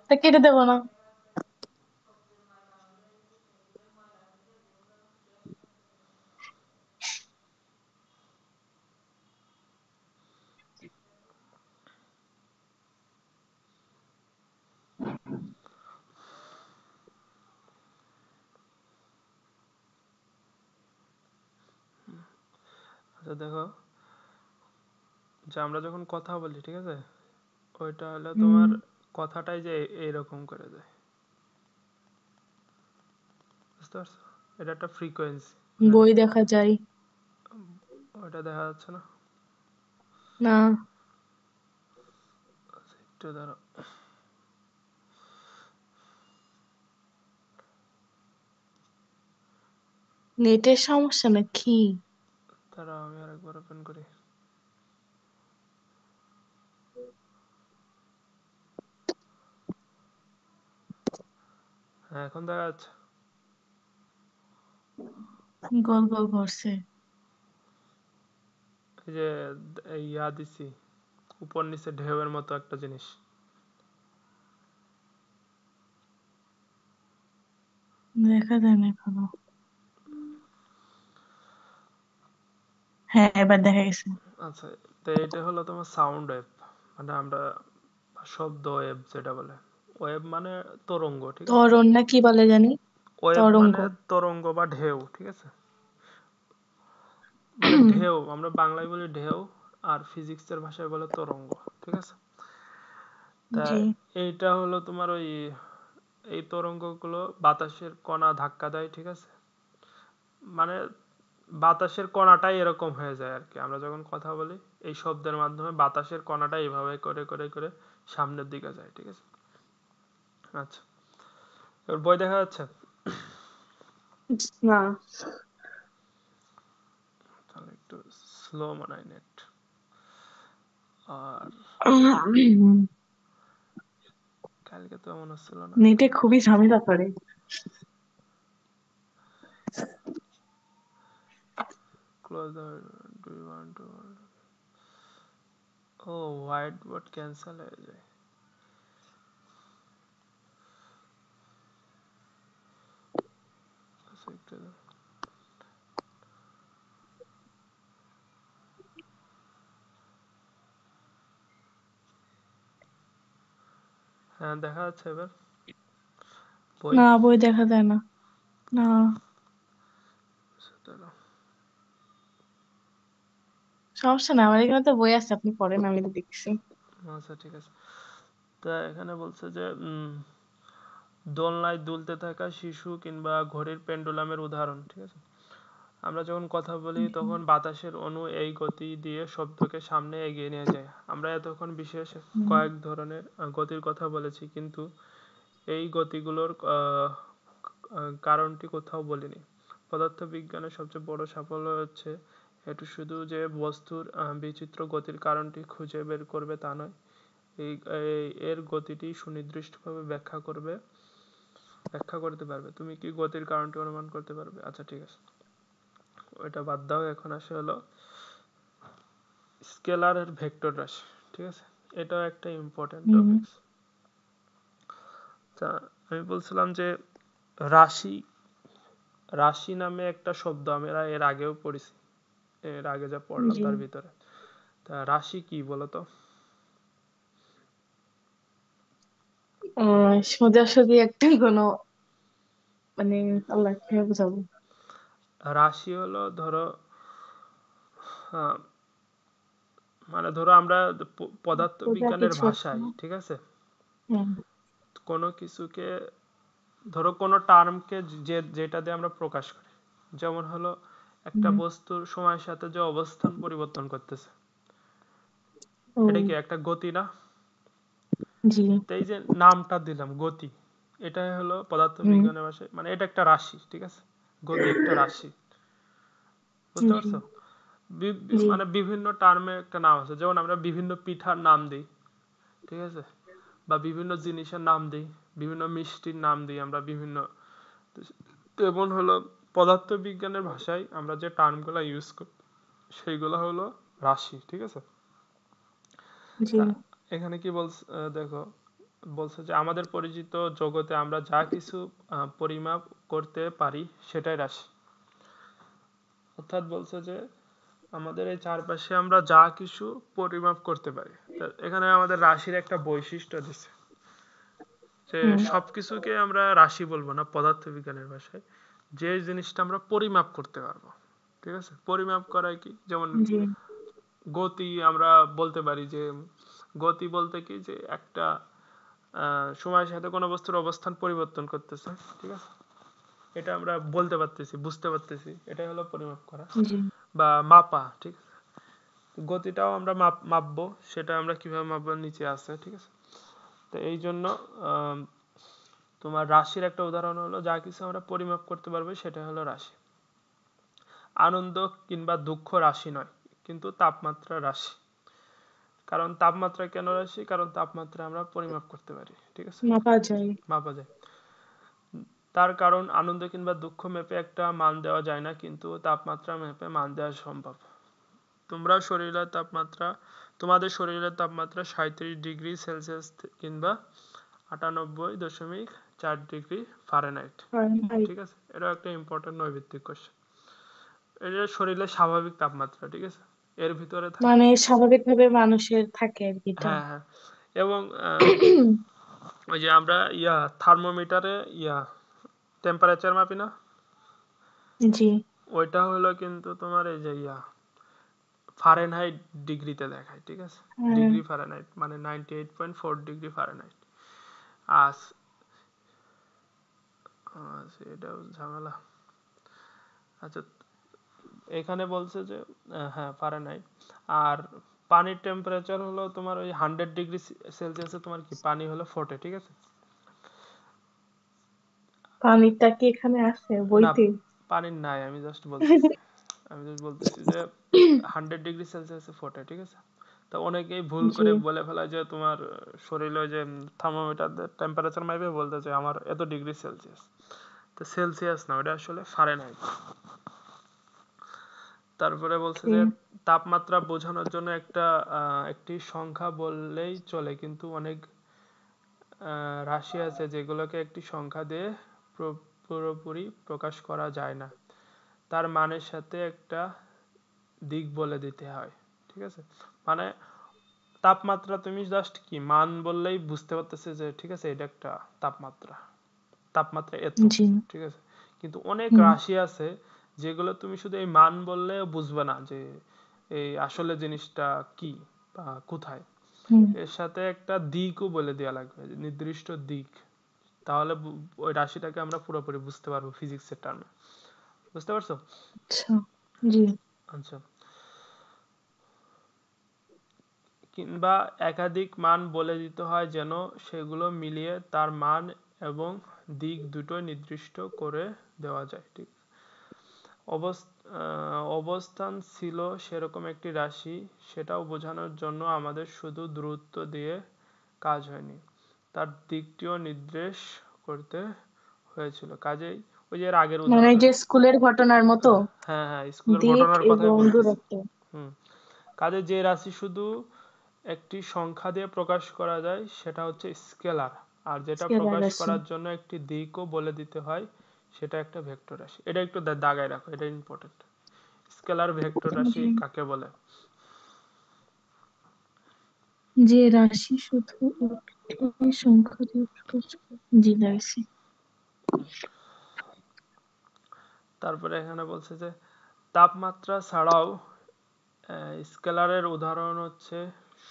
তা কেটে দেবো না? আচ্ছা দেখো, যে আমরা যখন কথা বলি ঠিক আছে, ওইটা হলো হুম। তোমার কথাটাই যে এইরকম করে যায়, বুঝতে পারছো? এটা একটা ফ্রিকোয়েন্সি। হ্যাঁ বই দেখা যায় ওইটা দেখা যাচ্ছে না, না? আচ্ছা, একটু ধরো নেটের সমস্যা নাকি? তারা, আমি আরেকবার ওপেন করি। হ্যাঁ এখন দেখা যাচ্ছে। গোল গোল ঘুরছে। এই যে ইয়া দিছি উপর নিচে ঢেউয়ের মতো একটা জিনিস। দেখা যায় না এখনো। হ্যাঁ, এবার দেখা গেছে। আচ্ছা, তো এটা হলো তোমার সাউন্ড ওয়েভ, মানে আমরা শব্দ ওয়েভ যেটা বলে। ওয়েভ মানে তরঙ্গ, ঠিক আছে? ত্বরণ না কি বলে জানি? ওয়েভ তরঙ্গ। মানে তরঙ্গ বা ঢেউ, ঠিক আছে? মানে ঢেউ আমরা বাংলায় বলি ঢেউ, আর ফিজিক্সের ভাষায় বলে তরঙ্গ, ঠিক আছে? তা জি। এইটা হলো তোমার ওই এই তরঙ্গগুলো বাতাসের কণা ধাক্কা দেয়, ঠিক আছে? মানে বাতাসের কণাটাই এরকম হয়ে যায় আর কি, আমরা যখন কথা বলি এই শব্দের মাধ্যমে বাতাসের কণাটা এইভাবে করে করে করে সামনের দিকে যায়, ঠিক আছে? আচ্ছা, এবার বই দেখা যাচ্ছে? না। তাহলে একটু স্লো মনে হয় নেট। আর কালকে তো এমন হচ্ছিল না। নেটে খুবই ঝামেলা করে। Close the, do you want to, ও হোয়াইট বোর্ড ক্যান্সেল হয়ে যায়। আচ্ছা, একটু দাঁড়াও। হ্যাঁ দেখা যাচ্ছে এবার বই। না, বই দেখা যায় না। না, আচ্ছা, দাঁড়াও। সমস্যা না, আমার এখানে তো বই আছে, আপনি পড়েন, আমি তো দেখছি। আচ্ছা ঠিক আছে, তা এখানে বলছে যে দোলনায় দুলতে থাকা শিশু কিংবা ঘড়ির পেন্ডুলামের উদাহরণ, ঠিক আছে? আমরা যখন কথা বলি তখন বাতাসের অণু এই গতি দিয়ে শব্দকে সামনে এগিয়ে নিয়ে যায়। আমরা এতক্ষণ বিশেষ হুম। কয়েক ধরনের গতির কথা বলেছি, কিন্তু এই গতিগুলোর কারণটি কোথাও বলিনি। পদার্থবিজ্ঞানের সবচেয়ে বড় সাফল্য হচ্ছে এটি শুধু যে বস্তুর বিচিত্র গতির কারণটি খুঁজে বের করবে তা নয়, এর গতিটি সুনির্দিষ্টভাবে ব্যাখ্যা করতে পারবে। তুমি কি গতির কারণটি অনুমান করতে পারবে? আচ্ছা ঠিক আছে, ওইটা বাদ দাও, এখন আসে হলো স্কেলার আর ভেক্টর রাশি, ঠিক আছে? এটাও একটা ইম্পর্টেন্ট হুম। টপিক। তা আমি বলছিলাম যে রাশি, রাশি নামে একটা শব্দ আমরা এর আগেও পড়েছি, এর আগে যা পড়লাম জি। তার ভিতরে। তা রাশি কি বলতো? সোজাসুজি একটা কোনো মানে আল্লাহ কিভাবে বুঝাবো। রাশি হলো ধরো আহ, মানে ধরো আমরা পদার্থ সোজা বিজ্ঞানের কিছু একটা ভাষায়, না। ঠিক আছে, হুম। কোনো কিছুকে ধরো কোনো টার্মকে যেটা দিয়ে আমরা প্রকাশ করি, যেমন হলো একটা হুম। বস্তুর সময়ের সাথে যে অবস্থান পরিবর্তন করতেছে, ও। এটা কি একটা গতি না? জি। তো এই যে নামটা দিলাম গতি, এটাই হলো পদার্থ হুম। বিজ্ঞানের ভাষায়, মানে এটা একটা রাশি, ঠিক আছে, গতি একটা রাশি, বুঝতে জি। পারছো? জি। মানে বিভিন্ন টার্মে একটা নাম আছে, যেমন আমরা বিভিন্ন পিঠার নাম দিই, ঠিক আছে, বা বিভিন্ন জিনিসের নাম দিই, বিভিন্ন মিষ্টির নাম দিই আমরা বিভিন্ন, তেমন হলো পদার্থ বিজ্ঞানের ভাষায় আমরা যে টার্মগুলো ইউজ করি সেইগুলো হলো রাশি, ঠিক আছে। জি। তা এখানে কি বলছে, দেখো বলছে যে আমাদের পরিচিত জগতে আমরা যা কিছু পরিমাপ করতে পারি সেটাই রাশি। অর্থাৎ বলছে যে আমাদের এই চারপাশে আমরা যা কিছু পরিমাপ করতে পারি, তা এখানে আমাদের রাশির একটা বৈশিষ্ট্য দিছে যে হুম। সবকিছুকে আমরা রাশি বলবো না পদার্থবিজ্ঞানের ভাষায়, যে জিনিসটা আমরা পরিমাপ করতে পারবো, ঠিক আছে। পরিমাপ করায় কি, যেমন জি। গতি আমরা বলতে পারি যে গতি বলতে কি যে একটা সময়ের সাথে কোনো বস্তুর অবস্থান পরিবর্তন করতেছে, ঠিক আছে, এটা আমরা বলতে পারতেছি, বুঝতে পারতেছি, এটাই হলো পরিমাপ করা জি। বা মাপা, ঠিক আছে। গতিটাও আমরা মাপবো, সেটা আমরা কিভাবে মাপবো নিচে আছে, ঠিক আছে। তো এই জন্য আম, তোমার রাশির একটা উদাহরণ হলো যা কিছু আমরা পরিমাপ করতে পারবো সেটা হলো রাশি। আনন্দ কিংবা দুঃখ রাশি নয়, কিন্তু তাপমাত্রা রাশি। কারণ তাপমাত্রা কেন রাশি? কারণ তাপমাত্রা আমরা পরিমাপ করতে পারি, ঠিক আছে, মাপা যায়। মাপা যায়। তার কারণ আনন্দ কিংবা দুঃখ মেপে একটা মান দেওয়া যায় না, কিন্তু তাপমাত্রা মেপে মান দেওয়া সম্ভব। তোমরা শরীরের তাপমাত্রা তোমাদের শরীরের তাপমাত্রা 37°C কিংবা 98.4 ডিগ্রি ফারেনহাইট, ফারেনহাইট। ঠিক আছে, এটা একটা ইম্পর্টেন্ট নৈর্ব্যক্তিক কোশ্চেন। এটা শরীরের স্বাভাবিক তাপমাত্রা, ঠিক আছে, এর ভিতরে থাকে। মানে স্বাভাবিকভাবে মানুষের থাকে আর কি এটা। হ্যাঁ হ্যাঁ। এবং ওই যে আমরা থার্মোমিটারে টেম্পারেচার মাপি না, জি। ওইটা হলো কিন্তু তোমার এই যে ফারেনহাইট ডিগ্রিতে দেখায়, ঠিক আছে, হ্যাঁ। ডিগ্রি ফারেনহাইট মানে 98.4 ডিগ্রি ফারেনহাইট। আজ এটাও ঝামেলা। আচ্ছা, এখানে বলছে যে হ্যাঁ ফারেনহাইট। আর পানির টেম্পারেচার হলো তোমার ওই 100°C তোমার কি পানি হলো ফোটে, ঠিক আছে। পানিটা কি এখানে আছে না, বইতে? পানির নাই, আমি জাস্ট বলতেছি যে 100°C ফোটে, ঠিক আছে। তো অনেকেই ভুল জি। করে বলে ফেলায় যে তোমার শরীরে ওই যে থার্মোমিটার টেম্পারেচার মাইপে বলতে যে আমার এত ডিগ্রি সেলসিয়াস, তো সেলসিয়াস না, ওটা আসলে ফারেনহাইট। তারপরে বলছে জি। যে তাপমাত্রা বোঝানোর জন্য একটি সংখ্যা বললেই চলে, কিন্তু অনেক রাশি আছে যেগুলোকে একটি সংখ্যা দিয়ে পুরোপুরি প্রকাশ করা যায় না, তার মানের সাথে একটা দিক বলে দিতে হয়, ঠিক আছে। মানে তাপমাত্রা তুমি জাস্ট কি মান বললেই বুঝতে পারতেছে যে ঠিক আছে এটা একটা তাপমাত্রা, তাপমাত্রা এত, জি। ঠিক আছে। কিন্তু অনেক হুম। রাশি আছে যেগুলো তুমি শুধু এই মান বললে বুঝবে না যে এই আসলে জিনিসটা কি বা কোথায়। হুম। এর সাথে একটা দিকও বলে দেওয়া লাগবে, নির্দিষ্ট দিক, তাহলে ওই রাশিটাকে আমরা পুরোপুরি বুঝতে পারবো ফিজিক্সের টার্মে, বুঝতে পারছো? আচ্ছা। জি। আচ্ছা, কিংবা একাধিক মান বলে দিতে হয় যেন সেগুলো মিলিয়ে তার মান এবং দিক দুটোই নির্দিষ্ট করে দেওয়া যায়, ঠিক। অবস্থান ছিল সেরকম একটি রাশি, সেটাও বোঝানোর জন্য আমাদের শুধু দূরত্ব দিয়ে কাজ হয়নি, তার দিকটিও নির্দেশ করতে হয়েছিল। কাজেই ওই যে এর আগের মানে উদাহরণে, যে স্কুলের ঘটনার মতো হ্যাঁ হ্যাঁ, স্কুলের দিক ঘটনার কথাই এবং বলতেছি। দূরত্ব। হুম। কাজে যে রাশি শুধু একটি সংখ্যা দিয়ে প্রকাশ করা যায় সেটা হচ্ছে স্কেলার, আর যেটা স্কেলার প্রকাশ রাশি। করার জন্য একটি দিকও বলে দিতে হয় সেটা একটা ভেক্টর রাশি। এটা একটু দাগায় রাখো, এটা ইম্পর্টেন্ট। স্কেলার ভেক্টর রাশি জি, কাকে বলে? যে রাশি শুধু একটি সংখ্যা দিয়ে প্রকাশ করে। জি, রাশি। তারপরে এখানে বলছে যে তাপমাত্রা ছাড়াও স্কেলারের উদাহরণ হচ্ছে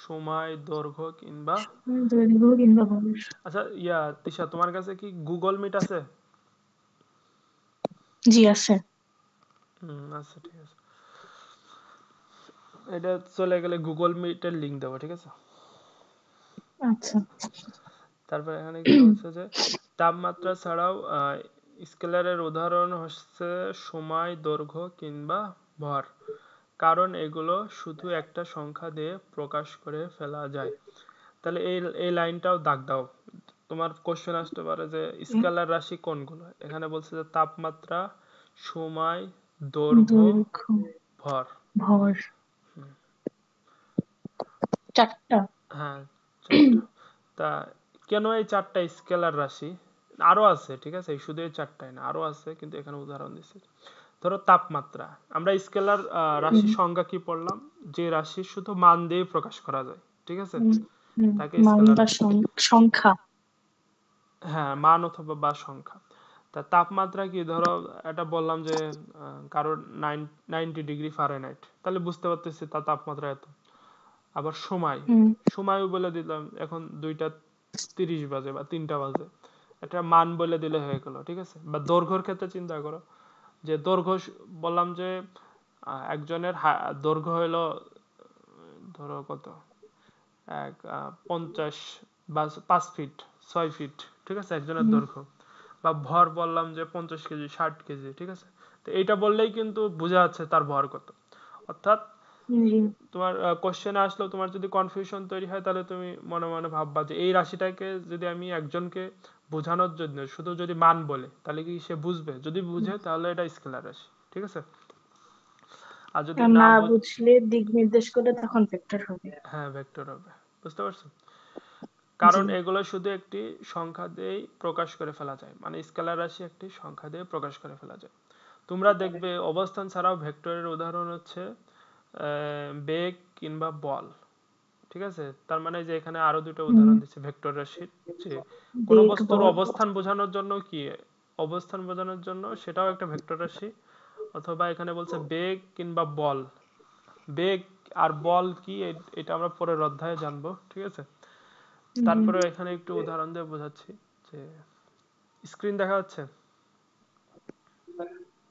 সময়, দৈর্ঘ্য কিংবা। দৈর্ঘ্য কিংবা বয়স। আচ্ছা তিশা, তোমার কাছে কি গুগল মিট আছে? জি, আছে। আচ্ছা, ঠিক আছে। এটা চলে গেলে গুগল মিটের লিংক দেবো, ঠিক আছে। আচ্ছা। তারপর এখানে কি বলছে যে তাপমাত্রা ছাড়াও স্কেলারের উদাহরণ হচ্ছে সময়, দৈর্ঘ্য কিংবা ভর, কারণ এগুলো শুধু একটা সংখ্যা দিয়ে প্রকাশ করে ফেলা যায়। তাহলে এই এই লাইনটাও দাগ দাও। তোমার কোশ্চেন আসতে পারে যে স্কেলার রাশি কোনগুলো। এখানে বলছে যে তাপমাত্রা, সময়, দৈর্ঘ্য, দৈর্ঘ্য, ভর। ভর, চারটা। হ্যাঁ, চারটা। তা কেন এই চারটা স্কেলার রাশি? আরো আছে, ঠিক আছে, শুধু এই চারটাই না, আরো আছে, কিন্তু এখানে উদাহরণ দিচ্ছি। ধরো তাপমাত্রা, আমরা স্কেলার হুম, রাশির সংজ্ঞা কি পড়লাম? যে রাশি শুধু মান দিয়ে প্রকাশ করা যায়, ঠিক আছে, হুম, হুম। তাকে মান স্কেলার বা রাশি। সংখ্যা। হ্যাঁ, মান অথবা বা সংখ্যা। তা তাপমাত্রা কি, ধরো এটা বললাম যে কারোর 90 ডিগ্রি ফারেনহাইট, তাহলে বুঝতে পারতেছি তার তাপমাত্রা এত। আবার সময়, হুম, সময়ও বলে দিলাম, এখন 2টা 30 বাজে বা 3টা বাজে, একটা মান বলে দিলে হয়ে গেল, ঠিক আছে। বা দৈর্ঘ্যের ক্ষেত্রে চিন্তা করো, যে দৈর্ঘ্য বললাম যে একজনের দৈর্ঘ্য হলো ধরো কত, 50 বা 5 ফিট, 6 ফিট, ঠিক আছে, একজনের হুম, দৈর্ঘ্য। বা ভর বললাম যে 50 কেজি, 60 কেজি, ঠিক আছে। তো এইটা বললেই কিন্তু বোঝা যাচ্ছে তার ভর কত। অর্থাৎ জি, তোমার কোশ্চেনে আসলেও তোমার যদি কনফিউশন তৈরি হয়, তাহলে তুমি মনে মনে ভাববা যে এই রাশিটাকে যদি আমি একজনকে বোঝানোর জন্য শুধু যদি মান বলে, তাহলে কি সে বুঝবে? যদি বুঝে তাহলে এটা স্কেলার রাশি, ঠিক আছে। আর যদি আর না না বুঝলে দিক নির্দেশ করলে তখন ভেক্টর হবে। হ্যাঁ, ভেক্টর হবে। বুঝতে পারছো? জি, কারণ এগুলো শুধু একটি সংখ্যা দিয়েই প্রকাশ করে ফেলা যায়, মানে স্কেলার রাশি একটি সংখ্যা দিয়ে প্রকাশ করে ফেলা যায়। তোমরা দেখবে অবস্থান ছাড়াও ভেক্টরের উদাহরণ হচ্ছে বেগ কিংবা বল, ঠিক আছে। তার মানে যে এখানে আরো দুটো হুম, উদাহরণ দিচ্ছে ভেক্টর রাশির, যে কোনো বেগ, বস্তুর বল। অবস্থান বোঝানোর জন্য কি, অবস্থান বোঝানোর জন্য সেটাও একটা ভেক্টর রাশি। অথবা এখানে বলছে বেগ কিংবা বল। বেগ আর বল কি, এটা আমরা পরের অধ্যায়ে জানবো, ঠিক আছে। জি, তারপরে এখানে একটু উদাহরণ দিয়ে বোঝাচ্ছি, যে স্ক্রিন দেখা যাচ্ছে?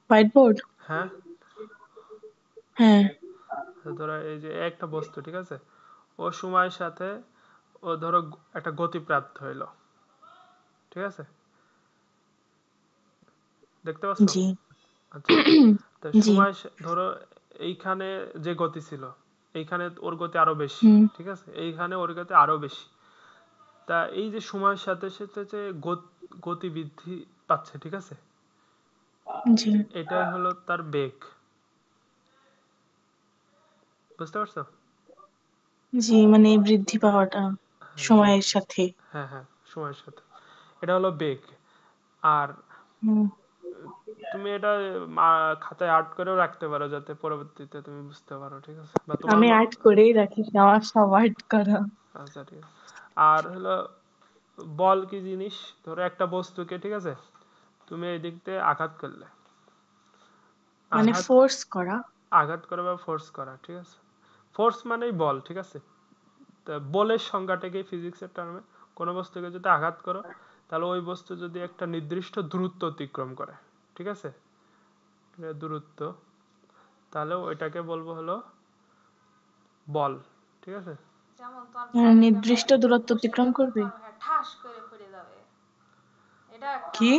White board. হ্যাঁ। হ্যাঁ। ধরো এই যে একটা বস্তু, ঠিক আছে, ও সময়ের সাথে ও ধরো একটা গতি প্রাপ্ত হইলো, ঠিক আছে, দেখতে পাচ্ছো? জি, আচ্ছা, তো জি, সময় ধরো এইখানে যে গতি ছিল, এইখানে ওর গতি আরো বেশি, হুম, ঠিক আছে, এইখানে ওর গতি আরো বেশি। তা এই যে সময়ের সাথে সাথে যে গতি বৃদ্ধি পাচ্ছে, ঠিক আছে, জি, এটাই হলো তার বেগ। বুঝতে পারছো? জি, মানে এই বৃদ্ধি পাওয়াটা হ্যাঁ, জি। সময়ের সাথে। হ্যাঁ, হ্যাঁ, সময়ের সাথে, এটা হলো বেগ। আর হুম, তুমি এটা খাতায় আর্ট করেও রাখতে পারো, যাতে পরবর্তীতে তুমি বুঝতে পারো, ঠিক আছে, বা তোমার আমি আর্ট করেই রাখি, আমার সব আর্ট করা। আচ্ছা, ঠিক আছে। আর হলো বল কি জিনিস, ধরো একটা বস্তুকে, ঠিক আছে, তুমি এই দিক দিয়ে আঘাত করলে, মানে আঘাত ফোর্স করা। আঘাত করা বা ফোর্স করা, ঠিক আছে। ফোর্স মানেই বল, ঠিক আছে। তা বলের সংজ্ঞাটাকে ফিজিক্সের টার্মে, কোনো বস্তুকে যদি আঘাত করো, তাহলে ওই বস্তু যদি একটা নির্দিষ্ট দূরত্ব অতিক্রম করে, ঠিক আছে, দূরত্ব, তাহলে ওইটাকে বলবো হলো বল, ঠিক আছে। মানে নির্দিষ্ট দূরত্ব অতিক্রম করবে। কি?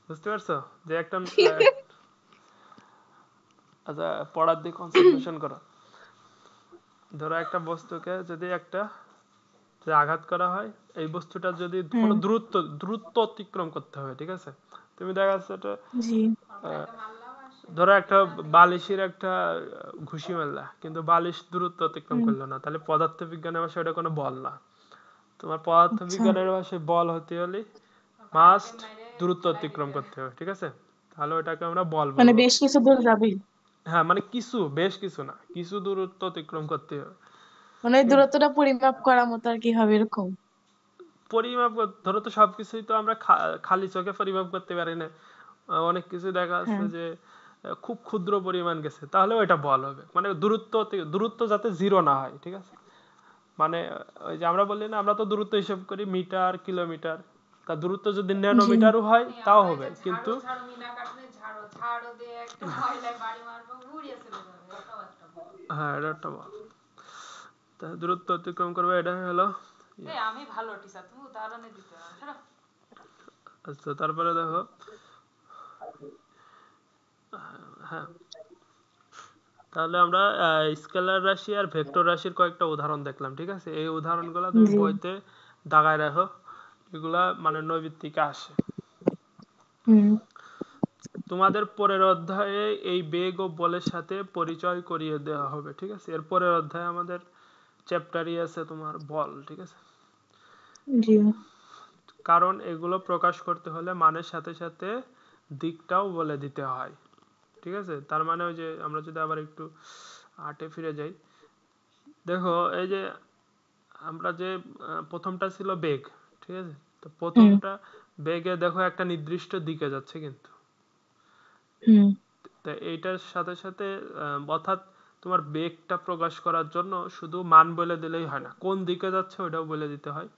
বুঝতে পারছো? যে একটা আচ্ছা, পড়ার দিকে কনসেন্ট্রেশন করো। ধরো একটা বস্তুকে যদি একটা যে আঘাত করা হয়, এই বস্তুটা যদি হুম, কোনো দূরত্ব দূরত্ব অতিক্রম করতে হবে, ঠিক আছে। তুমি দেখা যাচ্ছে এটা জি, ধরো একটা বালিশের একটা ঘুষি মারলা, কিন্তু বালিশ দূরত্ব অতিক্রম হুম, করলো না, তাহলে পদার্থবিজ্ঞানের ভাষায় ওটা কোনো বল না। তোমার আচ্ছা, পদার্থবিজ্ঞানের ভাষায় বল হতে হলে মাস্ট দূরত্ব অতিক্রম করতে হবে, ঠিক আছে, তাহলে ওটাকে আমরা বল মানে বলবো। বেশ কিছু দূর যাবেই। হ্যাঁ মানে কিছু, বেশ কিছু না, কিছু দূরত্ব অতিক্রম করতে হবে। মানে ওই দূরত্বটা পরিমাপ করার মতো আর কি হবে এরকম। ধরো তো সবকিছুই তো আমরা খালি চোখে পরিমাপ করতে পারি না। অনেক কিছু দেখা যাচ্ছে হ্যাঁ। যে খুব ক্ষুদ্র পরিমাণ গেছে, তাহলে ওইটা বল হবে। মানে দূরত্ব যাতে জিরো না হয়, ঠিক আছে? মানে ওই যে আমরা বললি না, আমরা তো দূরত্ব হিসাব করি মিটার, কিলোমিটার। তা দূরত্ব যদি জি। ন্যানোমিটারও হয় তাও হবে, কিন্তু হ্যাঁ এটা একটা বল। তা দূরত্ব অতিক্রম করবে, এটা হলো আচ্ছা। তারপরে দেখো, হ্যাঁ তাহলে আমরা স্কেলার রাশি আর ভেক্টর রাশির কয়েকটা উদাহরণ দেখলাম, ঠিক আছে? এই উদাহরণগুলো তুমি জি। বইতে দাগায় রাখো, এগুলা মানে নৈবিত্তিকে আসে। হুম। তোমাদের পরের অধ্যায়ে এই বেগ ও বলের সাথে পরিচয় করিয়ে দেওয়া হবে, ঠিক আছে? এর পরের অধ্যায়ে আমাদের চ্যাপ্টারই আছে তোমার বল, ঠিক আছে? জি। কারণ এগুলো প্রকাশ করতে হলে মানের সাথে সাথে দিকটাও বলে দিতে হয়, ঠিক আছে? তার মানে ওই যে আমরা যদি আবার একটু আটে ফিরে যাই, দেখো এই যে আমরা যে প্রথমটা ছিল বেগ, ঠিক আছে? তো হুম। প্রথমটা বেগে দেখো একটা নির্দিষ্ট দিকে যাচ্ছে, কিন্তু হুম। তো এইটার সাথে সাথে অর্থাৎ তোমার বেগটা প্রকাশ করার জন্য শুধু মান বলে দিলেই হয় না, কোন দিকে যাচ্ছে ওটাও বলে দিতে হয়।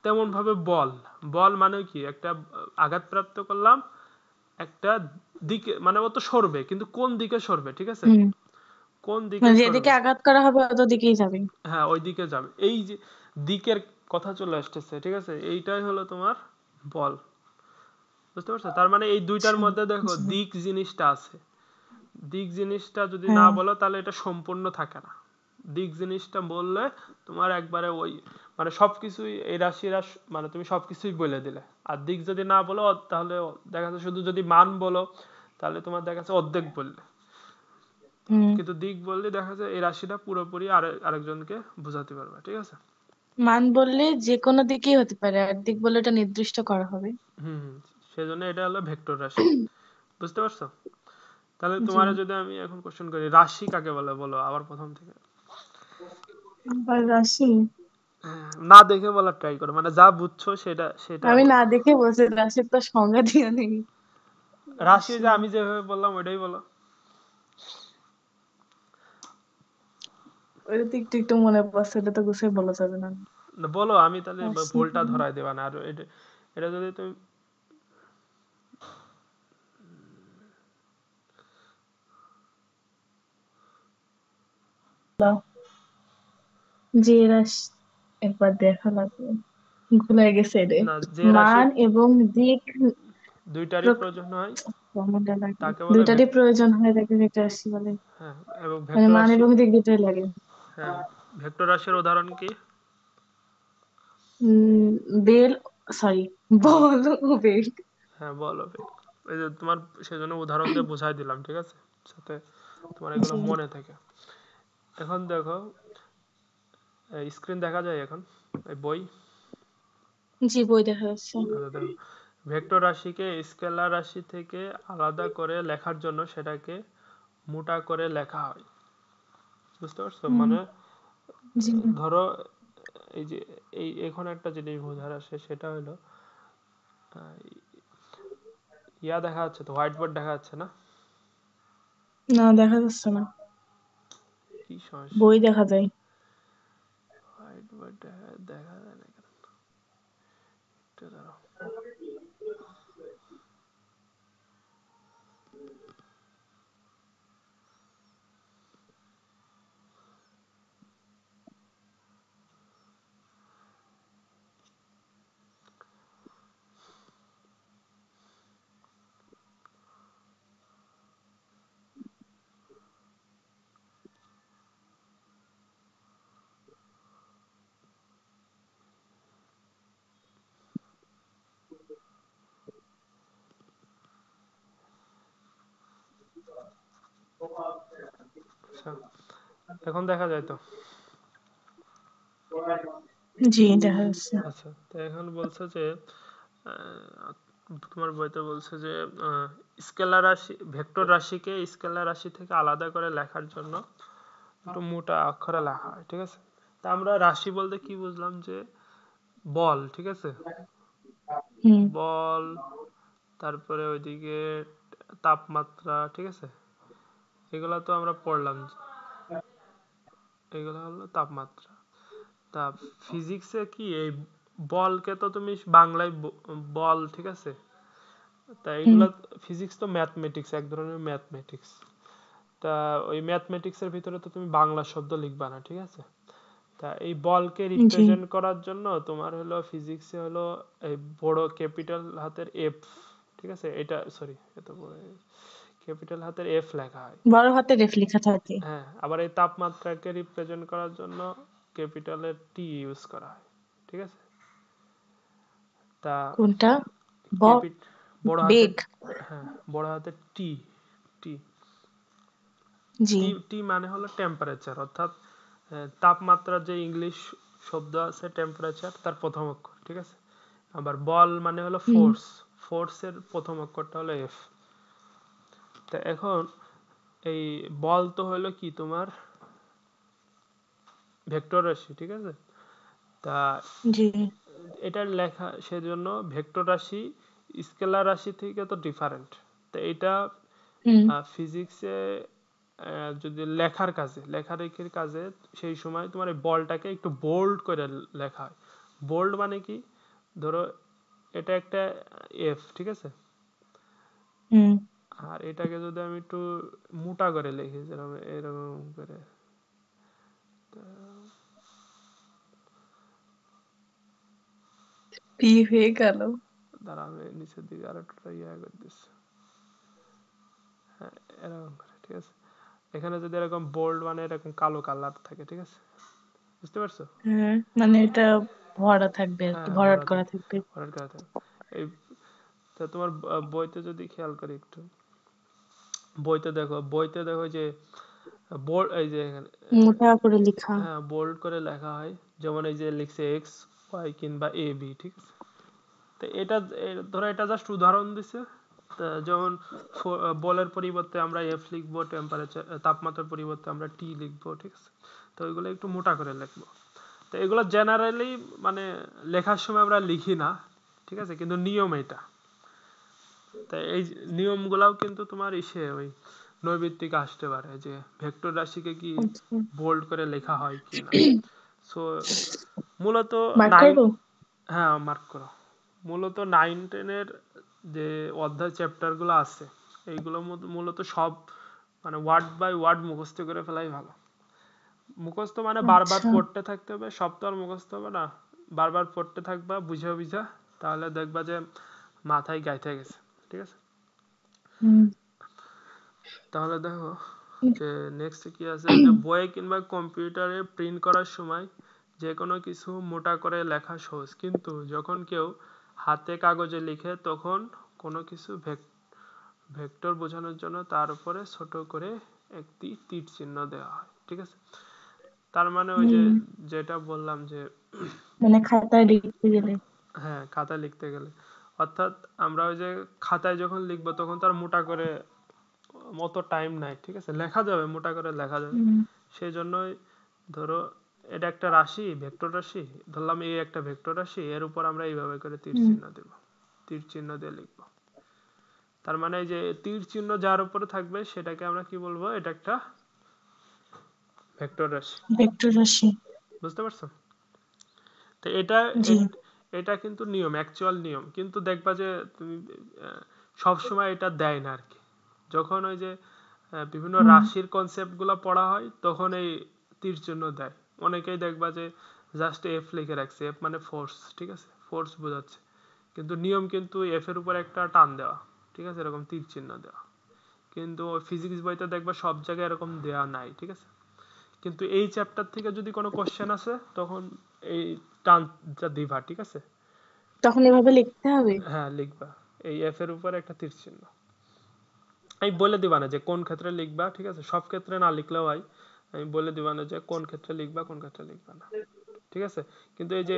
তেমন ভাবে বল, বল মানে কি, একটা আঘাতপ্রাপ্ত করলাম একটা দিকে, মানে ও তো সরবে, কিন্তু কোন দিকে সরবে, ঠিক আছে? হুম। কোন দিকে মানে যেদিকে সরবে, আঘাত করা হবে অত দিকেই যাবে। হ্যাঁ ওই দিকে যাবে। এই যে দিকের কথা চলে আসতেছে, ঠিক আছে? এইটাই হলো তোমার বল, বুঝতে পারছো? তার মানে এই দুইটার আচ্ছা। মধ্যে দেখো জি। দিক জিনিসটা আছে। দিক জিনিসটা যদি না হ্যাঁ। বলো তাহলে এটা সম্পূর্ণ থাকে না। দিক জিনিসটা বললে তোমার একবারে ওই মানে সবকিছুই এই রাশিরা মানে তুমি সবকিছুই বলে দিলে। আর দিক যদি না বলো তাহলে দেখা যাচ্ছে শুধু যদি মান বলো তাহলে তোমার দেখা যাচ্ছে অর্ধেক বললে, হুম। কিন্তু দিক বললে দেখা যায় এই রাশিটা পুরোপুরি আরেকজনকে বোঝাতে পারবে, ঠিক আছে? মান বললে যে কোনো দিকেই হতে পারে, আর দিক বলে এটা নির্দিষ্ট করা হবে। হুম হুম, সেজন্য এটা হলো ভেক্টর রাশি, বুঝতে পারছো? তাহলে জি। তোমার যদি আমি এখন কোশ্চেন করি, রাশি কাকে বলে বলো আবার প্রথম থেকে। আবার রাশি। না দেখে বলার ট্রাই করো, মানে যা বুঝছো সেটা সেটা আমি বলো। না দেখে বলছি, রাশির তো সংজ্ঞা দিয়ে নেই। রাশি রাশি। যে আমি যেভাবে বললাম ওইটাই বলো। ওটা তো একটু একটু মনে পড়ছে, এটা তো গুছিয়ে বলা যাবে না। না, বলো, আমি তাহলে রাশি। ভুলটা ধরাই দেবা না। আর এটা এটা যদি তুমি যে রাশি, একবার দেখা লাগবে, ভুলে গেছে রে। না, যে মান রাশির এবং দিক দুইটারই প্রক- প্রয়োজন হয় মনে লাগে, তাকে বলে দুইটারই প্রয়োজন হয় তাকে ভেক্টর রাশি বলে। হ্যাঁ, এবং মানে ভেক্টর মান রাশি, এবং দিক দুটোই লাগে। হ্যাঁ ভেক্টর রাশির উদাহরণ কি? উম বেল, সরি, বল, বল ও বেল। হ্যাঁ বলো বেগ। এই যে তোমার সেজন্য উদাহরণ দিয়ে বোঝাই দিলাম, ঠিক আছে? সাথে তোমার এগুলো জি। মনে থাকে। এখন দেখো, স্ক্রিন দেখা যায় এখন, এই বই। জি, বই দেখা যাচ্ছে। আচ্ছা দেখো, ভেক্টর রাশিকে স্কেলার রাশি থেকে আলাদা করে লেখার জন্য সেটাকে মোটা করে লেখা হয়, বুঝতে পারছো? হুম। মানে জি। ধরো এই যে এই এখন একটা জিনিস বোঝার আসে, সেটা হলো আহ, ইয়া দেখা যাচ্ছে তো, হোয়াইট বোর্ড দেখা যাচ্ছে না? না, দেখা যাচ্ছে না। কি সমস্যা, বই দেখা যায়। হোয়াইট বোর্ড দেখা যায় না কেন? একটু দাঁড়াও। আচ্ছা, এখন দেখা যায় তো? জি, দেখা যাচ্ছে। আচ্ছা, তো এখন বলছে যে আহ, তোমার বইতে বলছে যে স্কেলার রাশি ভেক্টর রাশিকে স্কেলার রাশি থেকে আলাদা করে লেখার জন্য একটু মোটা অক্ষরে লেখা হয়, ঠিক আছে? তা আমরা রাশি বলতে কি বুঝলাম, যে বল, ঠিক আছে? হুম বল, তারপরে ওইদিকে তাপমাত্রা, ঠিক আছে? এগুলা তো আমরা পড়লাম, এগুলো হলো তাপমাত্রা। তা ফিজিক্সে কি এই বলকে তো তুমি বাংলায় বল, ঠিক আছে? তা হুম এগুলা ফিজিক্স তো ম্যাথমেটিক্স, এক ধরনের ম্যাথমেটিক্স। তা ওই ম্যাথমেটিক্স এর ভিতরে তো তুমি বাংলা শব্দ লিখবা না, ঠিক আছে? তা এই বলকে জি রিপ্রেজেন্ট করার জন্য তোমার হলো ফিজিক্সে হলো এই বড় ক্যাপিটাল হাতের এফ, ঠিক আছে? এটা সরি, এত বড় ক্যাপিটাল হাতের এফ লেখা হয়। বড় হাতে রেফ লেখা থাকে। হ্যাঁ, আবার এই তাপমাত্রাকে রিপ্রেজেন্ট করার জন্য ক্যাপিটালের টি ইউজ করা হয়, ঠিক আছে? তা কোনটা? ব ক্যাপিট বড় হাতের, বেগ। হ্যাঁ, বড় হাতের টি, টি, জি টি, টি মানে হলো টেম্পারেচার, অর্থাৎ তাপমাত্রার যে ইংলিশ শব্দ আছে টেম্পারেচার, তার প্রথম অক্ষর, ঠিক আছে? আবার বল মানে হলো হুম ফোর্স, ফোর্সের প্রথম অক্ষরটা হলো এফ। তা এখন এই বল তো হলো কি তোমার ভেক্টর রাশি, ঠিক আছে? তা জি এটার লেখা সেজন্য ভেক্টর রাশি স্কেলার রাশি থেকে তো ডিফারেন্ট। তো এটা হুম ফিজিক্সে যদি লেখার কাজে, লেখালেখির কাজে, সেই সময় তোমার এই বলটাকে একটু বোল্ড করে লেখা হয়। বোল্ড মানে কি, ধরো এটা একটা এফ, ঠিক আছে? হুম আর এটাকে যদি আমি একটু মোটা করে লিখি, যেরকম এরকম করে, পি হয়ে গেল। দাঁড়া আমি নিচের দিকে আর একটা ইয়ে করে দিচ্ছি, হ্যাঁ, এরকম করে, ঠিক আছে? এখানে যদি এরকম বোল্ড মানে এরকম কালো কালার থাকে, ঠিক আছে? বুঝতে পারছো? হ্যাঁ মানে এটা ভরা থাকবে আর কি, হ্যাঁ, ভরাট ভরা করা থাকে, থাকবে। ভরাট করা থাকে। এই তা তোমার বইতে যদি খেয়াল করি একটু, বইতে দেখো যে বোল্ড, এই যে এখানে মোটা করে লেখা। হ্যাঁ বোল্ড করে লেখা হয়, যেমন এই যে লিখছে এক্স ওয়াই কিংবা এ বি, ঠিক আছে? তো এটা ধরো এটা জাস্ট উদাহরণ দিছে। তা যেমন বলের পরিবর্তে আমরা এফ লিখবো, টেম্পারেচার তাপমাত্রার পরিবর্তে আমরা টি লিখবো, ঠিক আছে? তো ওইগুলো একটু মোটা করে লিখবো। তো এগুলো জেনারেলি মানে লেখার সময় আমরা লিখি না, ঠিক আছে? কিন্তু নিয়ম এটা। তাই এই নিয়মগুলাও কিন্তু তোমার ইসে ওই নৈর্ব্যক্তিক আসতে পারে, যে ভেক্টর রাশিকে কি আচ্ছা বোল্ড করে লেখা হয় কি না। সো মূলত মার্ক নাইন, করবো। হ্যাঁ মার্ক করো। মূলত 9-10-এর যে অধ্যায় চ্যাপ্টার গুলো আছে, এইগুলো মূলত সব মানে ওয়ার্ড বাই ওয়ার্ড মুখস্থ করে ফেলাই ভালো। মুখস্থ মানে বারবার আচ্ছা পড়তে থাকতে হবে, সব তো আর মুখস্থ হবে না। বারবার পড়তে থাকবা, বুঝা বুঝা, তাহলে দেখবা যে মাথায় গাইতে গেছে, ঠিক আছে? হুম তাহলে দেখো যে নেক্সট কি আছে, যে বইয়ে কিংবা কম্পিউটারে প্রিন্ট করার সময় যে কোনো কিছু মোটা করে লেখা সহজ, কিন্তু যখন কেউ হাতে কাগজে লিখে তখন কোনো কিছু ভেক্টর বোঝানোর জন্য তার উপরে ছোট করে একটি তীর চিহ্ন দেওয়া হয়, ঠিক আছে? তার মানে ওই যে হুম যেটা বললাম যে মানে খাতায় লিখতে গেলে। হ্যাঁ, খাতায় লিখতে গেলে, অর্থাৎ আমরা ওই যে খাতায় যখন লিখবো তখন তার মোটা করে মতো টাইম নাই, ঠিক আছে? লেখা যাবে, মোটা করে লেখা যাবে। হুম সেই জন্যই ধরো এটা একটা রাশি, ভেক্টর রাশি ধরলাম, এই একটা ভেক্টর রাশি, এর উপর আমরা এইভাবে করে তীর হুম চিহ্ন দেব, তীর চিহ্ন দিয়ে লিখবো। তার মানে এই যে তীর চিহ্ন যার উপরে থাকবে সেটাকে আমরা কি বলবো, এটা একটা ভেক্টর রাশি। ভেক্টর রাশি। বুঝতে পারছো? তো এটা জি এটা কিন্তু নিয়ম, অ্যাকচুয়াল নিয়ম, কিন্তু দেখবা যে তুমি সব সময় এটা দেয় না আর কি। যখন ওই যে বিভিন্ন হুম রাশির কনসেপ্ট গুলো পড়া হয় তখন এই তীর চিহ্ন দেয়। অনেকেই দেখবা যে জাস্ট এফ লিখে রাখছে, এফ মানে ফোর্স, ঠিক আছে? ফোর্স বোঝাচ্ছে, কিন্তু নিয়ম কিন্তু এফ এর উপর একটা টান দেওয়া, ঠিক আছে? এরকম তীর চিহ্ন দেওয়া, কিন্তু ফিজিক্স বইতে দেখবা সব জায়গায় এরকম দেওয়া নাই, ঠিক আছে? কিন্তু এই চ্যাপ্টার থেকে যদি কোনো কোশ্চেন আসে তখন এই টানটা দিবা, ঠিক আছে? তখন এভাবে লিখতে হবে। হ্যাঁ লিখবা, এই এফ এর উপর একটা তীর চিহ্ন। আমি বলে দিবা না যে কোন ক্ষেত্রে লিখবা, ঠিক আছে? সব ক্ষেত্রে না লিখলেও হয়, আমি বলে দিবা না যে কোন ক্ষেত্রে লিখবা কোন ক্ষেত্রে লিখবা না, ঠিক আছে? ঠিক আছে? কিন্তু এই যে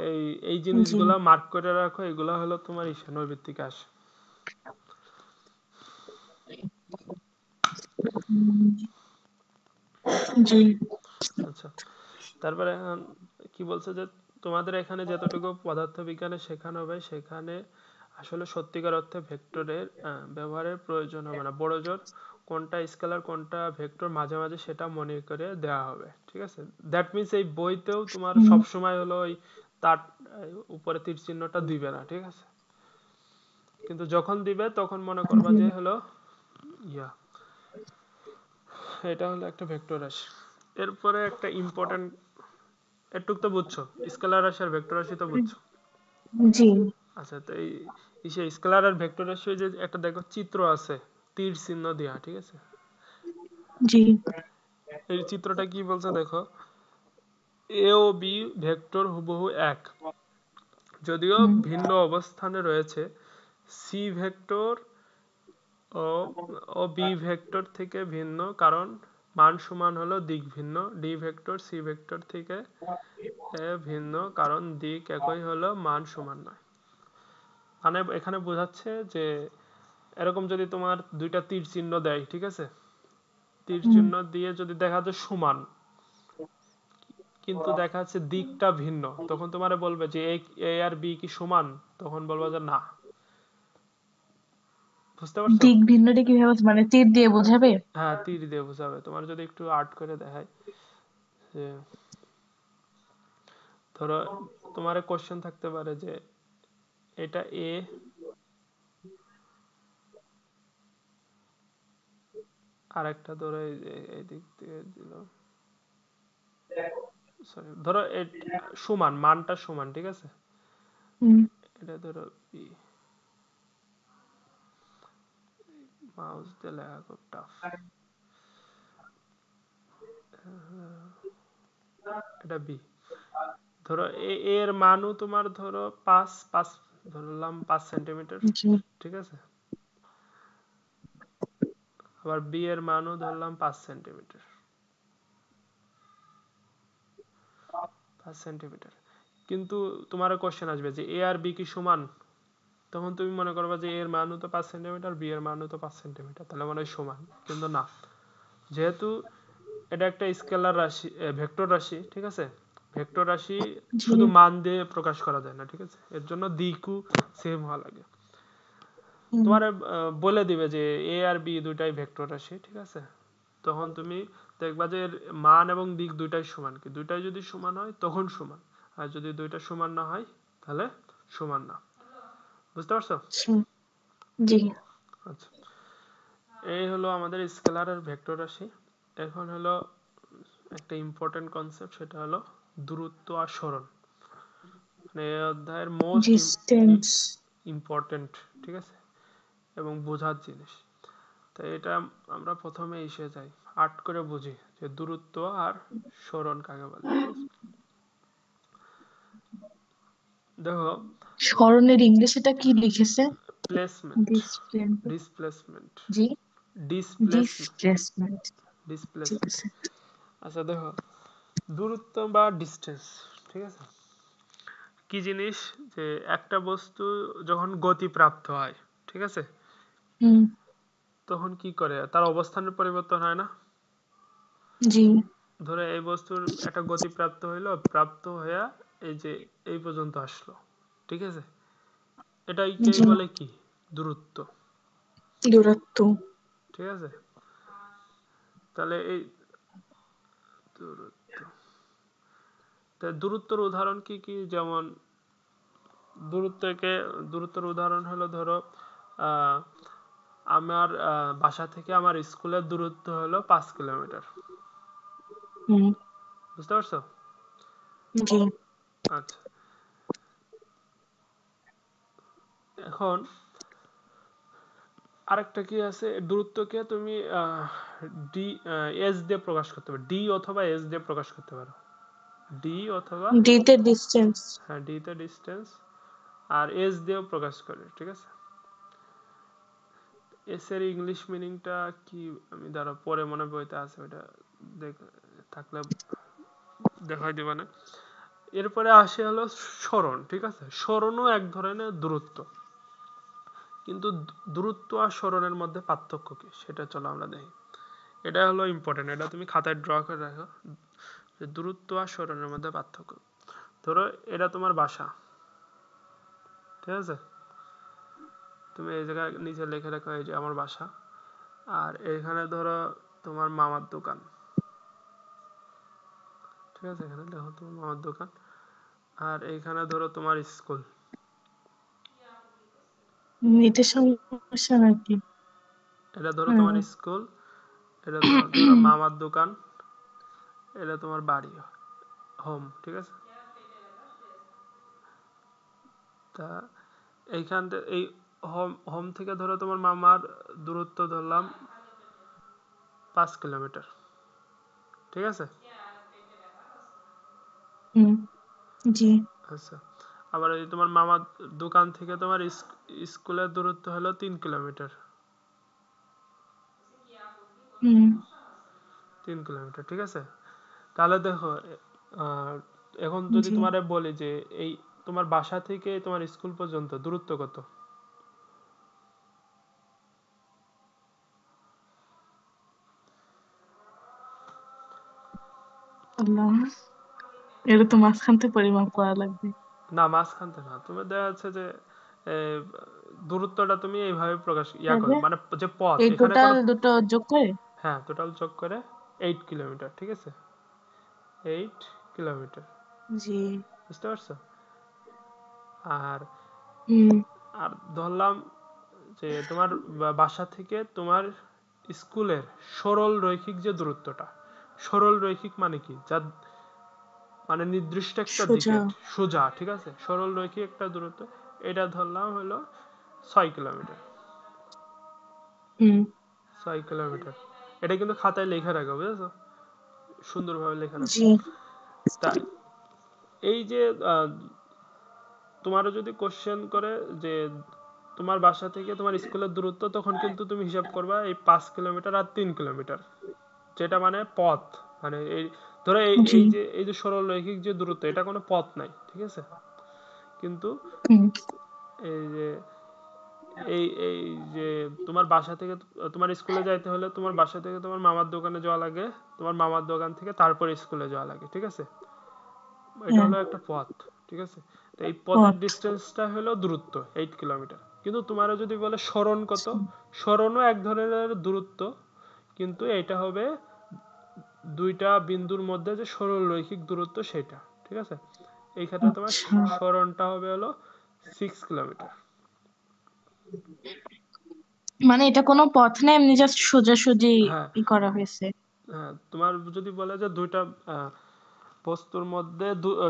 এই এই জি জিনিসগুলা মার্ক করে রাখো, এগুলা হলো তোমার নৈর্ব্যক্তিক আসে। জি আচ্ছা, তারপরে এখন কি বলছে যে তোমাদের এখানে যতটুকু পদার্থবিজ্ঞানে শেখানো হবে সেখানে আসলে সত্যিকার অর্থে ভেক্টরের ব্যবহারের প্রয়োজন হবে না। বড় জোর কোনটা স্কেলার কোনটা ভেক্টর মাঝে মাঝে সেটা মনে করে দেওয়া হবে, ঠিক আছে? দ্যাট মিনস এই বইতেও তোমার সব সময় হলো ওই তার উপরে তীর চিহ্নটা দিবে না, ঠিক আছে? কিন্তু যখন দিবে তখন মনে করবা যে হলো ইয়া এটা হলো একটা ভেক্টর রাশি। এরপরে একটা ইম্পর্টেন্ট, এটুক তো বুঝছো, স্কেলার রাশি আর ভেক্টর রাশি তো বুঝছো। জি আচ্ছা, তো এই স্কেলার আর ভেক্টর রাশি যে একটা দেখো চিত্র আছে তীর চিহ্ন দেওয়া, ঠিক আছে? জি এই চিত্রটা কি বলছে দেখো, এ ও বি ভেক্টর হুবহু এক, যদিও ভিন্ন অবস্থানে রয়েছে। সি ভেক্টর ও ও বি ভেক্টর থেকে ভিন্ন কারণ মান সমান হলো দিক ভিন্ন। ডি ভেক্টর সি ভেক্টর থেকে ভিন্ন কারণ দিক একই হলো মান সমান নয়। মানে এখানে বোঝাচ্ছে যে এরকম যদি তোমার দুইটা তীর চিহ্ন দেয়, ঠিক আছে? তীর চিহ্ন দিয়ে যদি দেখা যায় সমান কিন্তু দেখা যাচ্ছে দিকটা ভিন্ন, তখন তোমারে বলবে যে এ আর বি কি সমান, তখন বলবা যে না। বুঝতে পারছো? দিক ভিন্নটা কিভাবে মানে তীর দিয়ে বোঝাবে? হ্যাঁ, তীর দিয়ে বোঝাবে। তোমার যদি একটু আর্ট করে দেখায় যে ধরো তোমার কোশ্চেন থাকতে পারে যে এটা এ, আর একটা ধরো এই দিক দিয়ে দিল, সরি ধরো সমান, মানটা সমান, ঠিক আছে? হুম এটা ধরো বি, মাউস দিয়ে লেখা খুব টাফ। এটা বি, ধরো এর মানও তোমার ধরো 5 ধরলাম 5 সেন্টিমিটার, জি ঠিক আছে? আবার বি এর মানও ধরলাম 5 সেন্টিমিটার, 5 সেন্টিমিটার। কিন্তু তোমার কোশ্চেন আসবে যে এ আর বি কি সমান, তখন তুমি মনে করবা যে এর মানও তো 5 সেন্টিমিটার, বি এর মানও তো 5 সেন্টিমিটার, তাহলে মনে হয় সমান। কিন্তু না, যেহেতু এটা একটা স্কেলার রাশি, ভেক্টর রাশি, ঠিক আছে? ভেক্টর রাশি জি শুধু মান দিয়ে প্রকাশ করা যায় না, ঠিক আছে? এর জন্য দিকও সেম হওয়া লাগে। হুম তোমার বলে দিবে যে এ আর বি দুইটাই ভেক্টর রাশি, ঠিক আছে? তখন তুমি দেখবা যে এর মান এবং দিক দুইটাই সমান, কি দুইটাই যদি সমান হয় তখন সমান, আর যদি দুইটা সমান না হয় তাহলে সমান না। বুঝতে পারছো? আচ্ছা, জি আচ্ছা, এই হলো আমাদের স্কেলার আর ভেক্টর রাশি। এখন হলো একটা ইম্পর্টেন্ট কনসেপ্ট, সেটা হলো দূরত্ব আর সরণ। মানে এই অধ্যায়ের মোস্ট ডিস্টেন্স। ইম্পর্টেন্ট, ঠিক আছে? এবং বোঝার জিনিস। তো এটা আমরা প্রথমে এসে যাই, আট করে বুঝি যে দূরত্ব আর সরণ কাকে বলে, ঠিক আছে? দেখো, স্মরণের ইংলিশটা কি লিখেছে? Placement, displacement. ডিসপ্লেসমেন্ট, জি ডিসপ্লেসমেন্ট, ডিসপ্লেসমেন্ট। ঠিক ডিসপ্লেসমেন্ট। আছে। আচ্ছা দেখো, দূরত্ব বা ডিস্টেন্স, ঠিক আছে, কি জিনিস? যে একটা বস্তু যখন গতিপ্রাপ্ত হয়, ঠিক আছে, হুম তখন কি করে তার অবস্থানের পরিবর্তন হয় না? জি ধরো এই বস্তুর একটা গতি প্রাপ্ত হইলো, প্রাপ্ত হইয়া এই যে এই পর্যন্ত আসলো, ঠিক আছে? এটাইকেই জি বলে কি? দূরত্ব, দূরত্ব। ঠিক আছে? তাহলে এই দূরত্ব, তা দূরত্বের উদাহরণ কি কি? যেমন দূরত্বের উদাহরণ হলো ধরো আহ, আমার বাসা থেকে আমার স্কুলের দূরত্ব হলো 5 কিলোমিটার। হুম বুঝতে পারছো? জি আচ্ছা, এখন আরেকটা কি আছে, দূরত্বকে তুমি ডি এস দিয়ে প্রকাশ করতে পারো, ডি অথবা এস দিয়ে প্রকাশ করতে পারো। ডি অথবা, ডি তে ডিস্টেন্স। হ্যাঁ, ডি তে ডিস্টেন্স আর এস দিয়েও প্রকাশ করে, ঠিক আছে? এস এর ইংলিশ মিনিংটা কি আমি দাঁড়া পরে মনে বইতে আছে, ওইটা দেখ থাকলে দেখাই দিবা না। এরপরে আসে হলো সরণ, ঠিক আছে? সরণও এক ধরনের দূরত্ব, কিন্তু দূরত্ব আর সরণের মধ্যে পার্থক্য কি সেটা চলো আমরা দেখি। এটা হলো ইম্পর্টেন্ট, এটা তুমি খাতায় ড্র করে রাখো যে দূরত্ব আর সরণের মধ্যে পার্থক্য। ধরো এটা তোমার বাসা, ঠিক আছে? তুমি এই জায়গায় নিচে লিখে রাখো এই যে আমার বাসা, আর এখানে ধরো তোমার মামার দোকান, ঠিক আছে? এখানে দেখো তোমার মামার দোকান, আর এইখানে ধরো তোমার স্কুল। এটা সমস্যা নাকি? এটা ধরো তোমার হুম। স্কুল, এটা ধরো মামার দোকান, এটা তোমার বাড়ি, হোম, ঠিক আছে? তা এইখান থেকে এই হোম হোম থেকে ধরো তোমার মামার দূরত্ব ধরলাম 5 কিলোমিটার, ঠিক আছে? হুম। জি। আচ্ছা, আবার এই তোমার মামার দোকান থেকে তোমার স্কুলের দূরত্ব হলো 3 কিলোমিটার। হুম। 3 কিলোমিটার, ঠিক আছে? তাহলে দেখো আহ, এখন যদি জি। তোমারে বলি যে এই তোমার বাসা থেকে তোমার স্কুল পর্যন্ত দূরত্ব কত? আল্লাহ, এটা তো মাঝখান থেকে পরিমাপ করা লাগবে। না, মাঝখান থেকে না, তুমি দেখা যাচ্ছে যে এ, দূরত্বটা তুমি এইভাবে প্রকাশ করো, তাহলে মানে যে পথ এই এখানে টোটাল কোনো, দুটো যোগ করে। হ্যাঁ টোটাল যোগ করে 8 কিলোমিটার, ঠিক আছে? 8 কিলোমিটার, জি। বুঝতে পারছো? আর হুম। আর ধরলাম যে তোমার বাসা থেকে তোমার স্কুলের সরল রৈখিক যে দূরত্বটা, সরল রৈখিক মানে কি, যা মানে নির্দিষ্ট একটা সোজা। দিকে সোজা, ঠিক আছে? সরল রৈখিক একটা দূরত্ব, এটা ধরলাম হলো 6 কিলোমিটার। হুম। 6 কিলোমিটার, এটা কিন্তু খাতায় লেখা রাখো, বুঝেছো? সুন্দরভাবে লেখা রাখো। জি। তা এই যে তোমারও যদি কোশ্চেন করে যে তোমার বাসা থেকে তোমার স্কুলের দূরত্ব, তখন কিন্তু তুমি হিসাব করবা এই 5 কিলোমিটার আর 3 কিলোমিটার, যেটা মানে পথ, মানে এই ধরো এই জি। এই যে এই যে সরল রৈখিক যে দূরত্ব, এটা কোনো পথ নাই, ঠিক আছে? কিন্তু হুম। এই যে এই এই যে তোমার বাসা থেকে তোমার স্কুলে যাইতে হলে তোমার বাসা থেকে তোমার মামার দোকানে যাওয়া লাগে, তোমার মামার দোকান থেকে তারপরে স্কুলে যাওয়া লাগে, ঠিক আছে? এটা হ্যাঁ। হলো একটা পথ, ঠিক আছে? তো এই পথের পথ। ডিস্টেন্সটা হলো দূরত্ব 8 কিলোমিটার। কিন্তু তোমারও যদি বলে সরণ কত, আচ্ছা। সরণও এক ধরনের দূরত্ব, কিন্তু এটা হবে দুইটা বিন্দুর মধ্যে যে সরল রৈখিক দূরত্ব সেটা, ঠিক আছে? এই ক্ষেত্রে তোমার আচ্ছা, সরণটা হবে হলো 6 কিলোমিটার। মানে এটা কোনো পথ না, এমনি জাস্ট সোজাসুজি হ্যাঁ, ই করা হয়েছে। হ্যাঁ, তোমার যদি বলে যে দুইটা বস্তুর মধ্যে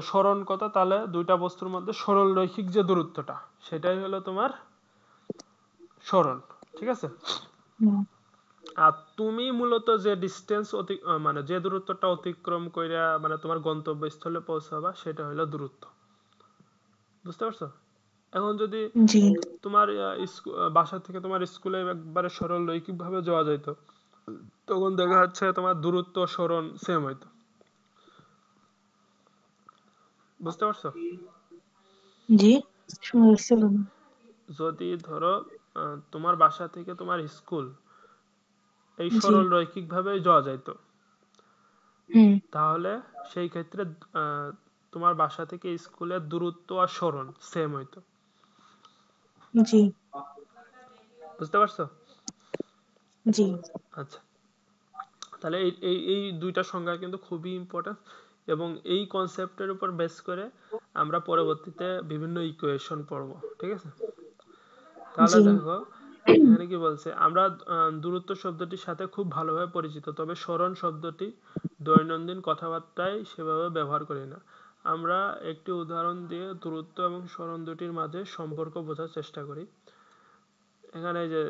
সরণ কত, তাহলে দুইটা বস্তুর মধ্যে সরল রৈখিক যে দূরত্বটা, সেটাই হলো তোমার সরণ, ঠিক আছে? হুম। আর তুমি মূলত যে ডিস্টেন্স মানে যে দূরত্বটা অতিক্রম কইরা মানে তোমার গন্তব্যস্থলে পৌঁছাবা, সেটা হলো দূরত্ব, বুঝতে পারছো? এখন যদি জি। তোমার বাসা থেকে তোমার স্কুলে একবারে সরল রৈখিক ভাবে যাওয়া যাইতো, তখন দেখা যাচ্ছে তোমার দূরত্ব সরণ সেম হইতো, বুঝতে পারছো? জি, শুনছিল না। যদি ধরো তোমার বাসা থেকে তোমার স্কুল এই জি। সরল রৈখিক ভাবে যাওয়া যাইতো, হুম। তাহলে সেই ক্ষেত্রে আহ, তোমার বাসা থেকে স্কুলের দূরত্ব আর সরণ সেম হইতো, জি। বুঝতে পারছো? জি। আচ্ছা, তাহলে এই এই এই দুইটা সংজ্ঞা কিন্তু খুবই ইম্পর্টেন্ট, এবং এই কনসেপ্টের উপর বেস করে আমরা পরবর্তীতে বিভিন্ন ইকুয়েশন পড়ব, ঠিক আছে? তাহলে জি। দেখো এখানে কি বলছে, আমরা দূরত্ব শব্দটির সাথে খুব ভালোভাবে পরিচিত, তবে সরণ শব্দটি দৈনন্দিন কথাবার্তায় সেভাবে ব্যবহার করি না। আমরা একটি উদাহরণ দিয়ে দূরত্ব এবং সরণ দুটির মাঝে সম্পর্ক বোঝার চেষ্টা করি। এখানে যে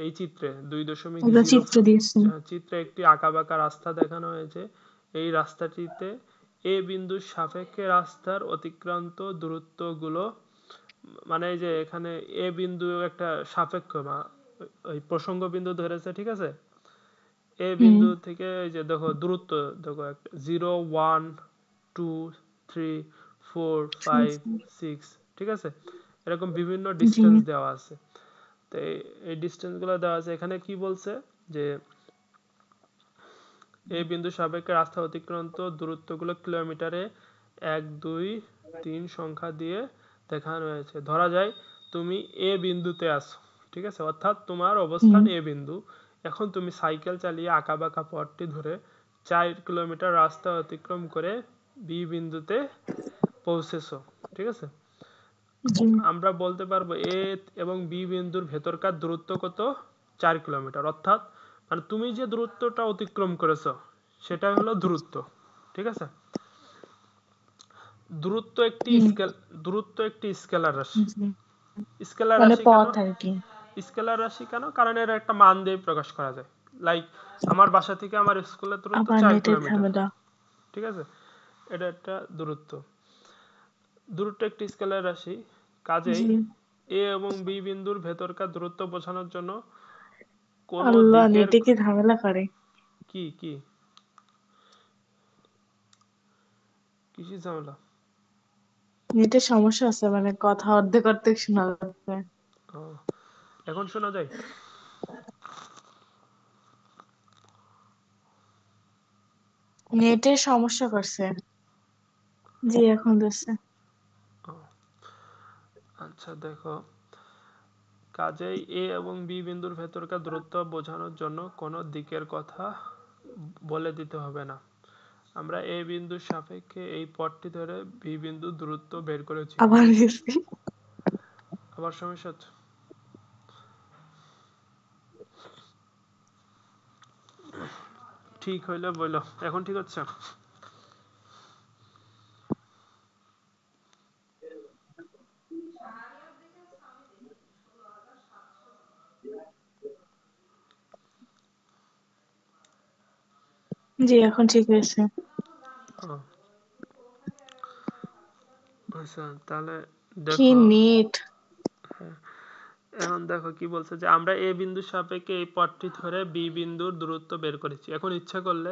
এই চিত্রে দুই দশমিক ওগুলো জিরো চিত্র দিয়েছেন। চিত্রে একটি আঁকাবাঁকা রাস্তা দেখানো হয়েছে। এই রাস্তাটিতে এ বিন্দুর সাপেক্ষে রাস্তার অতিক্রান্ত দূরত্বগুলো, মানে এই যে এখানে এ বিন্দু একটা সাপেক্ষ ওই প্রসঙ্গ বিন্দু ধরেছে, ঠিক আছে? এ হুম। বিন্দু থেকে এই যে দেখো দূরত্ব, দেখো একটা 0 1 2 3 4 5 আচ্ছা, 6, ঠিক আছে? এরকম বিভিন্ন জি ডিসটেন্স দেওয়া আছে। তো এই ডিসটেন্স গুলো দেওয়া আছে। এখানে কি বলছে যে এই বিন্দু সাপেক্ষে রাস্তা অতিক্রান্ত দূরত্বগুলো কিলোমিটারে 1 2 3 সংখ্যা দিয়ে দেখানো হয়েছে। ধরা যায় তুমি এ বিন্দুতে আছো, ঠিক আছে? অর্থাৎ তোমার হুম অবস্থান এ বিন্দু। এখন তুমি সাইকেল চালিয়ে আঁকাবাঁকা পথটি ধরে 4 কিলোমিটার রাস্তা অতিক্রম করে বি বিন্দুতে পৌঁছেছো, ঠিক আছে? জি আমরা বলতে পারবো এ এবং বি বিন্দুর ভেতরকার দূরত্ব কত? 4 কিলোমিটার। অর্থাৎ মানে তুমি যে দূরত্বটা অতিক্রম করেছো সেটাই হলো দূরত্ব, ঠিক আছে? দূরত্ব একটি হুম স্কেল দূরত্ব একটি স্কেলার রাশি। জি স্কেলার মানে রাশি কেন? পথ আর কি। স্কেলার রাশি কেন? কারণ এর একটা মান দিয়ে প্রকাশ করা যায়। লাইক আমার বাসা থেকে আমার স্কুলের দূরত্ব আবার 4 নেটের কিলোমিটার, ঝামেলা। ঠিক আছে? এটা একটা দূরত্ব। দূরত্ব একটি স্কেলার রাশি, কাজেই জি এ এবং বি বিন্দুর ভেতরকার দূরত্ব বোঝানোর জন্য কোনো আল্লাহ, দিকের নেটে কি ঝামেলা করে। কি কি কিসের ঝামেলা? নেটের সমস্যা আছে, মানে কথা অর্ধেক অর্ধেক শোনা যাচ্ছে। ও, এখন শোনা যায়? নেটের সমস্যা করছে। জি এখন দিচ্ছে। ও, আচ্ছা দেখো, কাজেই এ এবং বি বিন্দুর ভেতরকার দূরত্ব বোঝানোর জন্য কোনো দিকের কথা বলে দিতে হবে না। আমরা এ বিন্দুর সাপেক্ষে এই পথটি ধরে বি বিন্দুর দূরত্ব বের করেছি। আবার গেছি। আবার সমস্যা হচ্ছে? ঠিক হইলে বলো। এখন ঠিক হচ্ছে? জি এখন ঠিক হয়েছে। ও, আচ্ছা তাহলে কি দেখো, নেট। এখন দেখো কি বলছে যে আমরা এ বিন্দুর সাপেক্ষে এই পথটি ধরে বি বিন্দুর দূরত্ব বের করেছি। এখন ইচ্ছা করলে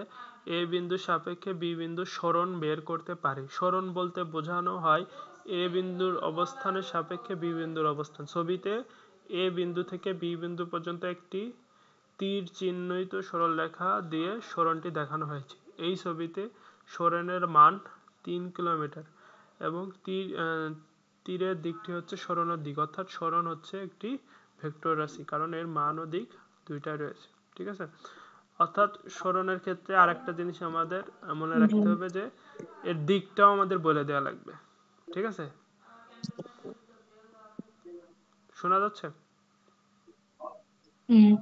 এ বিন্দুর সাপেক্ষে বি বিন্দুর সরণ বের করতে পারি। সরণ বলতে বোঝানো হয় এ বিন্দুর অবস্থানের সাপেক্ষে বি বিন্দুর অবস্থান। ছবিতে এ বিন্দু থেকে বি বিন্দু পর্যন্ত একটি তীর চিহ্নিত সরলরেখা দিয়ে সরণটি দেখানো হয়েছে। এই ছবিতে সরণের মান 3 কিলোমিটার এবং তীরের দিকটি হচ্ছে সরণের দিক, অর্থাৎ সরণ হচ্ছে একটি ভেক্টর রাশি কারণ এর মান ও দিক দুইটাই রয়েছে, ঠিক আছে? অর্থাৎ সরণের ক্ষেত্রে আরেকটা জিনিস আমাদের মনে জি রাখতে হবে যে এর দিকটাও আমাদের বলে দেওয়া লাগবে, ঠিক আছে? শোনা যাচ্ছে? হুম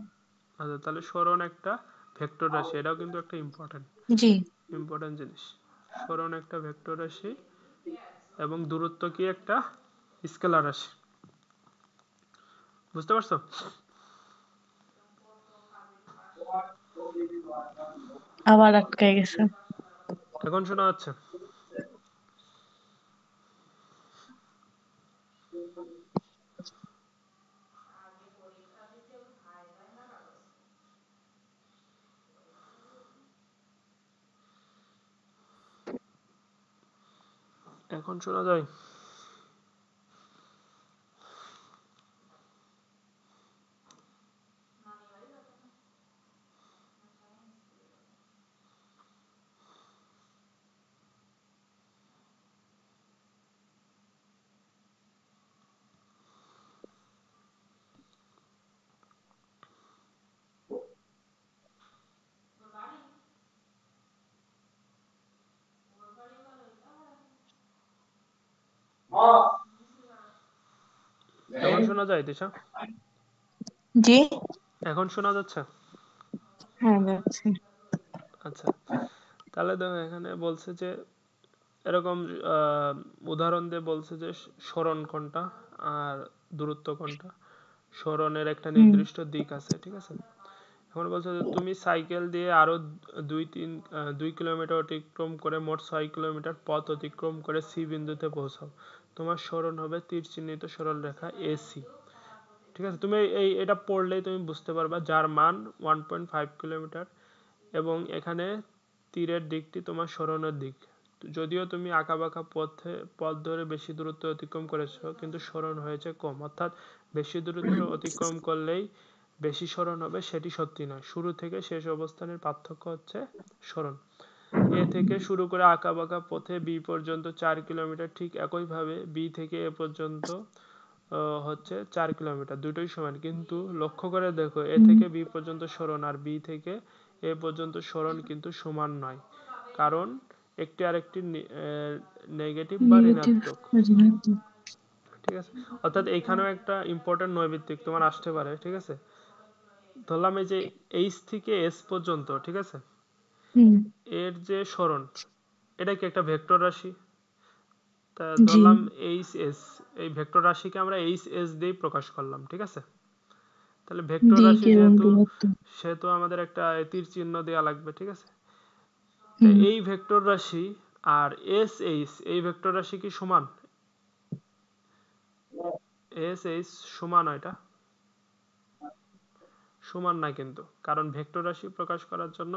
আচ্ছা তাহলে সরণ একটা ভেক্টর রাশি, এটাও কিন্তু একটা ইম্পর্টেন্ট জি ইম্পর্টেন্ট জিনিস। সরণ একটা ভেক্টর রাশি এবং দূরত্ব কি একটা স্কেলার রাশি। বুঝতে পারছো? আবার আটকে গেছে। এখন শোনা যাচ্ছে? এখন শোনা যায়? এখন শোনা যায় দিশা? জি এখন শোনা যাচ্ছে? হ্যাঁ যাচ্ছে। আচ্ছা তাহলে দেখো এখানে বলছে যে এরকম আহ, উদাহরণ দিয়ে বলছে যে সরণ কোনটা আর দূরত্ব কোনটা। সরণের একটা হুম নির্দিষ্ট দিক আছে, ঠিক আছে? এখন বলছে যে তুমি সাইকেল দিয়ে আরো 2 কিলোমিটার অতিক্রম করে মোট 6 কিলোমিটার পথ অতিক্রম করে সি বিন্দুতে পৌঁছাও। তোমার সরণ হবে তীর চিহ্নিত সরলরেখা এসি, ঠিক আছে? তুমি এটা পড়লেই তুমি বুঝতে পারবা, যার মান 1.5 কিলোমিটার এবং এখানে তীরের দিকটি তোমার সরণের দিক। যদিও তুমি আঁকাবাঁকা পথ ধরে বেশি দূরত্ব অতিক্রম করেছো, কিন্তু সরণ হয়েছে কম। অর্থাৎ বেশি দূরত্ব অতিক্রম করলেই বেশি সরণ হবে, সেটি সত্যি নয়। শুরু থেকে শেষ অবস্থানের পার্থক্য হচ্ছে সরণ। এ থেকে শুরু করে আঁকাবাঁকা পথে বি পর্যন্ত 4 কিলোমিটার, ঠিক একইভাবে বি থেকে এ পর্যন্ত হচ্ছে 4 কিলোমিটার, দুটোই সমান। কিন্তু লক্ষ্য করে দেখো, এ থেকে বি পর্যন্ত সরণ আর বি থেকে এ পর্যন্ত সরণ কিন্তু সমান নয়, কারণ একটি আরেকটি নেগেটিভ বা নেগেটিভ ঋণাত্মক। ঋণাত্মক। ঠিক আছে, অর্থাৎ এইখানেও একটা ইম্পর্টেন্ট নৈমিত্তিক তোমার আসতে পারে। ঠিক আছে, ধরলাম এই যে এইচ থেকে এস পর্যন্ত, ঠিক আছে, এর যে সরণ, এটা কি একটা ভেক্টর রাশি? তা জি ধরলাম এইচ এস, এই ভেক্টর রাশিকে আমরা এইচ এস দিয়ে প্রকাশ করলাম। ঠিক আছে, তাহলে ভেক্টর রাশি দিক এবং যেহেতু, দূরত্ব। সেহেতু আমাদের একটা তীর চিহ্ন দেওয়া লাগবে। ঠিক আছে, তো হুম এই ভেক্টর রাশি আর এস এইচ, এই ভেক্টর রাশি কি সমান? এস এইচ সমান? এটা সমান না কিন্তু, কারণ ভেক্টর রাশি প্রকাশ করার জন্য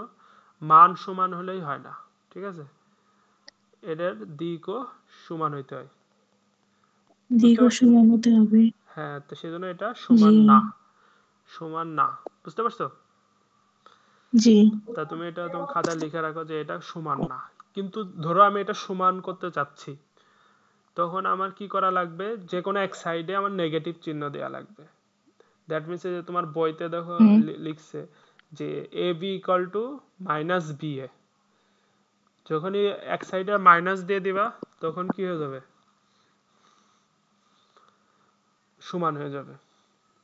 মান সমান হলেই হয় না। ঠিক আছে, এদের দিকও সমান হইতে হয়। বুঝতে দিকও পারছো? সমান হতে হবে। হ্যাঁ, তো সেজন্য এটা জি সমান না, সমান না। বুঝতে পারছো? জি তা তুমি এটা তোমার খাতায় লিখে রাখো যে এটা সমান না। কিন্তু ধরো আমি এটা সমান করতে চাচ্ছি, তখন আমার কি করা লাগবে? যে কোনো এক সাইডে আমার নেগেটিভ চিহ্ন দেওয়া লাগবে। দ্যাট মিনস যে তোমার বইতে দেখো হুম লিখছে যে A B equal to minus B A, যখনই এক সাইডে মাইনাস দিয়ে দিবা, তখন কি হয়ে যাবে? সমান হয়ে যাবে।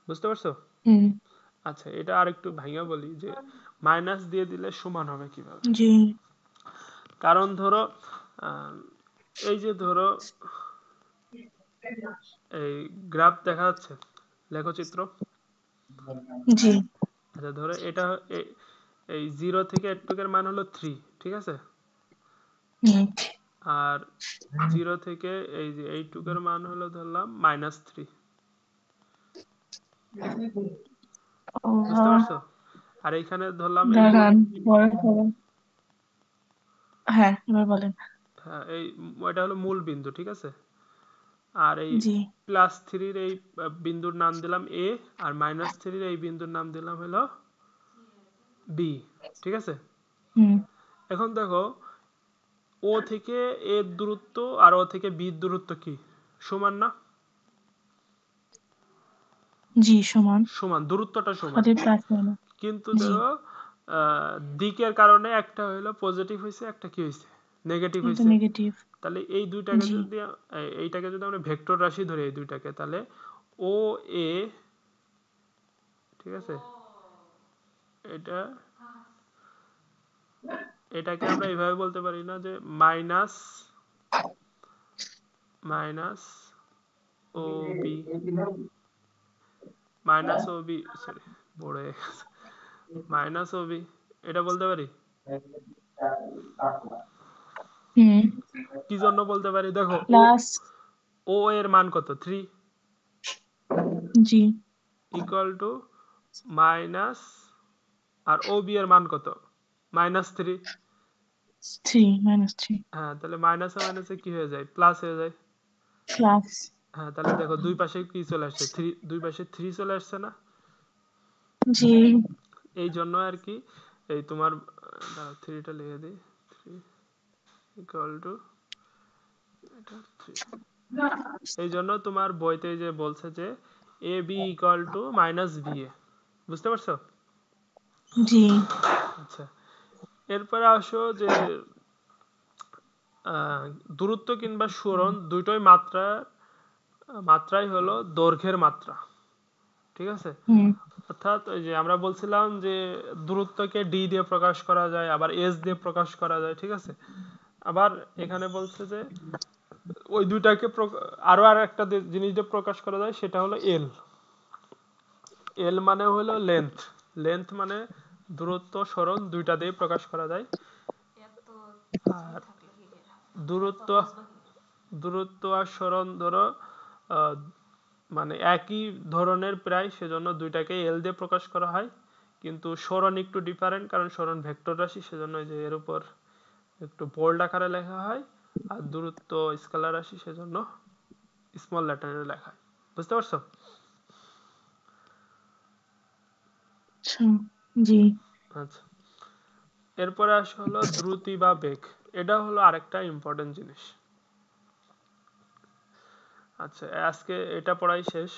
বুঝতে পারছো? হুম আচ্ছা, এটা আর একটু ভাঙিয়ে বলি যে মাইনাস দিয়ে দিলে সমান হবে কিভাবে। জি কারণ ধরো আহ, এই যে ধরো এই গ্রাফ দেখা যাচ্ছে, লেখচিত্র। জি আচ্ছা, ধরো এটা এই 0 থেকে এইটুকের মান হলো 3। ঠিক আছে, হুম আর 0 থেকে এই যে এইটুকের মান হলো ধরলাম -3। বুঝতে আহ, পারছো? আর এইখানে ধরলাম এই মূল, দাঁড়ান পরে হবে। হ্যাঁ এবার বলেন। হ্যাঁ, এই এটা হলো মূল বিন্দু। ঠিক আছে, আর এই জি +3-র এই বিন্দুর নাম দিলাম এ, আর -3-র এই বিন্দুর নাম দিলাম হলো বি। ঠিক আছে, হুম এখন দেখো ও থেকে এর দূরত্ব আর ও থেকে বির দূরত্ব কি সমান না? জি সমান। সমান, দূরত্বটা সমান। খালি প্লাস মাইনাস। কিন্তু জি দেখো দিকের কারণে একটা হইলো পজিটিভ হয়েছে, একটা কি হয়েছে? নেগেটিভ এটা হয়েছে। নেগেটিভ। তাহলে এই দুইটাকে জি যদি এইটাকে যদি আমরা ভেক্টর রাশি ধরি, এই দুইটাকে, তাহলে ও এ, ঠিক আছে, এটা, এটাকে আমরা এইভাবে বলতে পারি না যে মাইনাস মাইনাস ও বি, মাইনাস ও বি, সরি, বড় হয়ে গেছে, মাইনাস ও বি, এটা বলতে পারি? হুম কি জন্য বলতে পারি? দেখো ও, প্লাস। ও এর মান কত? 3 জি ইকুয়াল টু মাইনাস, আর ও বি এর মান কত? -3। 3 - 3 হ্যাঁ, তাহলে মাইনাসে মাইনাসে কি হয়ে যায়? প্লাস হয়ে যায়। প্লাস। হ্যাঁ, তাহলে দেখো দুই পাশে কি চলে আসছে? 3, দুই পাশে 3 চলে আসছে না? জি এই জন্য আর কি, এই তোমার দাঁড়াও 3টা লিখে দিই, 3 ইকুয়াল টু এটা 3। এই জন্য তোমার বইতে যে বলছে যে A B equal to minus B A. বুঝতে পারছো? জি আচ্ছা, এরপরে আসো যে আহ, দূরত্ব কিংবা সরণ দুটোই মাত্রাই হলো দৈর্ঘ্যের মাত্রা। ঠিক আছে, হুম অর্থাৎ ওই যে আমরা বলছিলাম যে দূরত্বকে ডি দিয়ে প্রকাশ করা যায়, আবার এস দিয়ে প্রকাশ করা যায়। ঠিক আছে, আবার এখানে বলছে যে ওই দুইটাকে আরো আর একটা জিনিস দিয়ে প্রকাশ করা যায়, সেটা হলো এল। এল মানে হলো লেন্থ, লেন্থ মানে দূরত্ব, সরণ দুইটা দিয়ে প্রকাশ করা যায়। আর দূরত্ব দূরত্ব আর সরণ ধরো আহ, মানে একই ধরনের প্রায়, সেজন্য দুইটাকে এল দিয়ে প্রকাশ করা হয়। কিন্তু সরণ একটু ডিফারেন্ট, কারণ সরণ ভেক্টর রাশি, সেজন্য এই যে এর উপর একটু বোল্ড আকারে লেখা হয়, আর দূরত্ব স্কেলার রাশি সেজন্য স্মল লেটারে লেখা হয়। বুঝতে পারছো? আচ্ছা, জি। আচ্ছা, এরপরে আসে হলো দ্রুতি বা বেগ। এটা হলো আরেকটা ইম্পর্টেন্ট জিনিস। আচ্ছা, আজকে এটা পড়াই শেষ,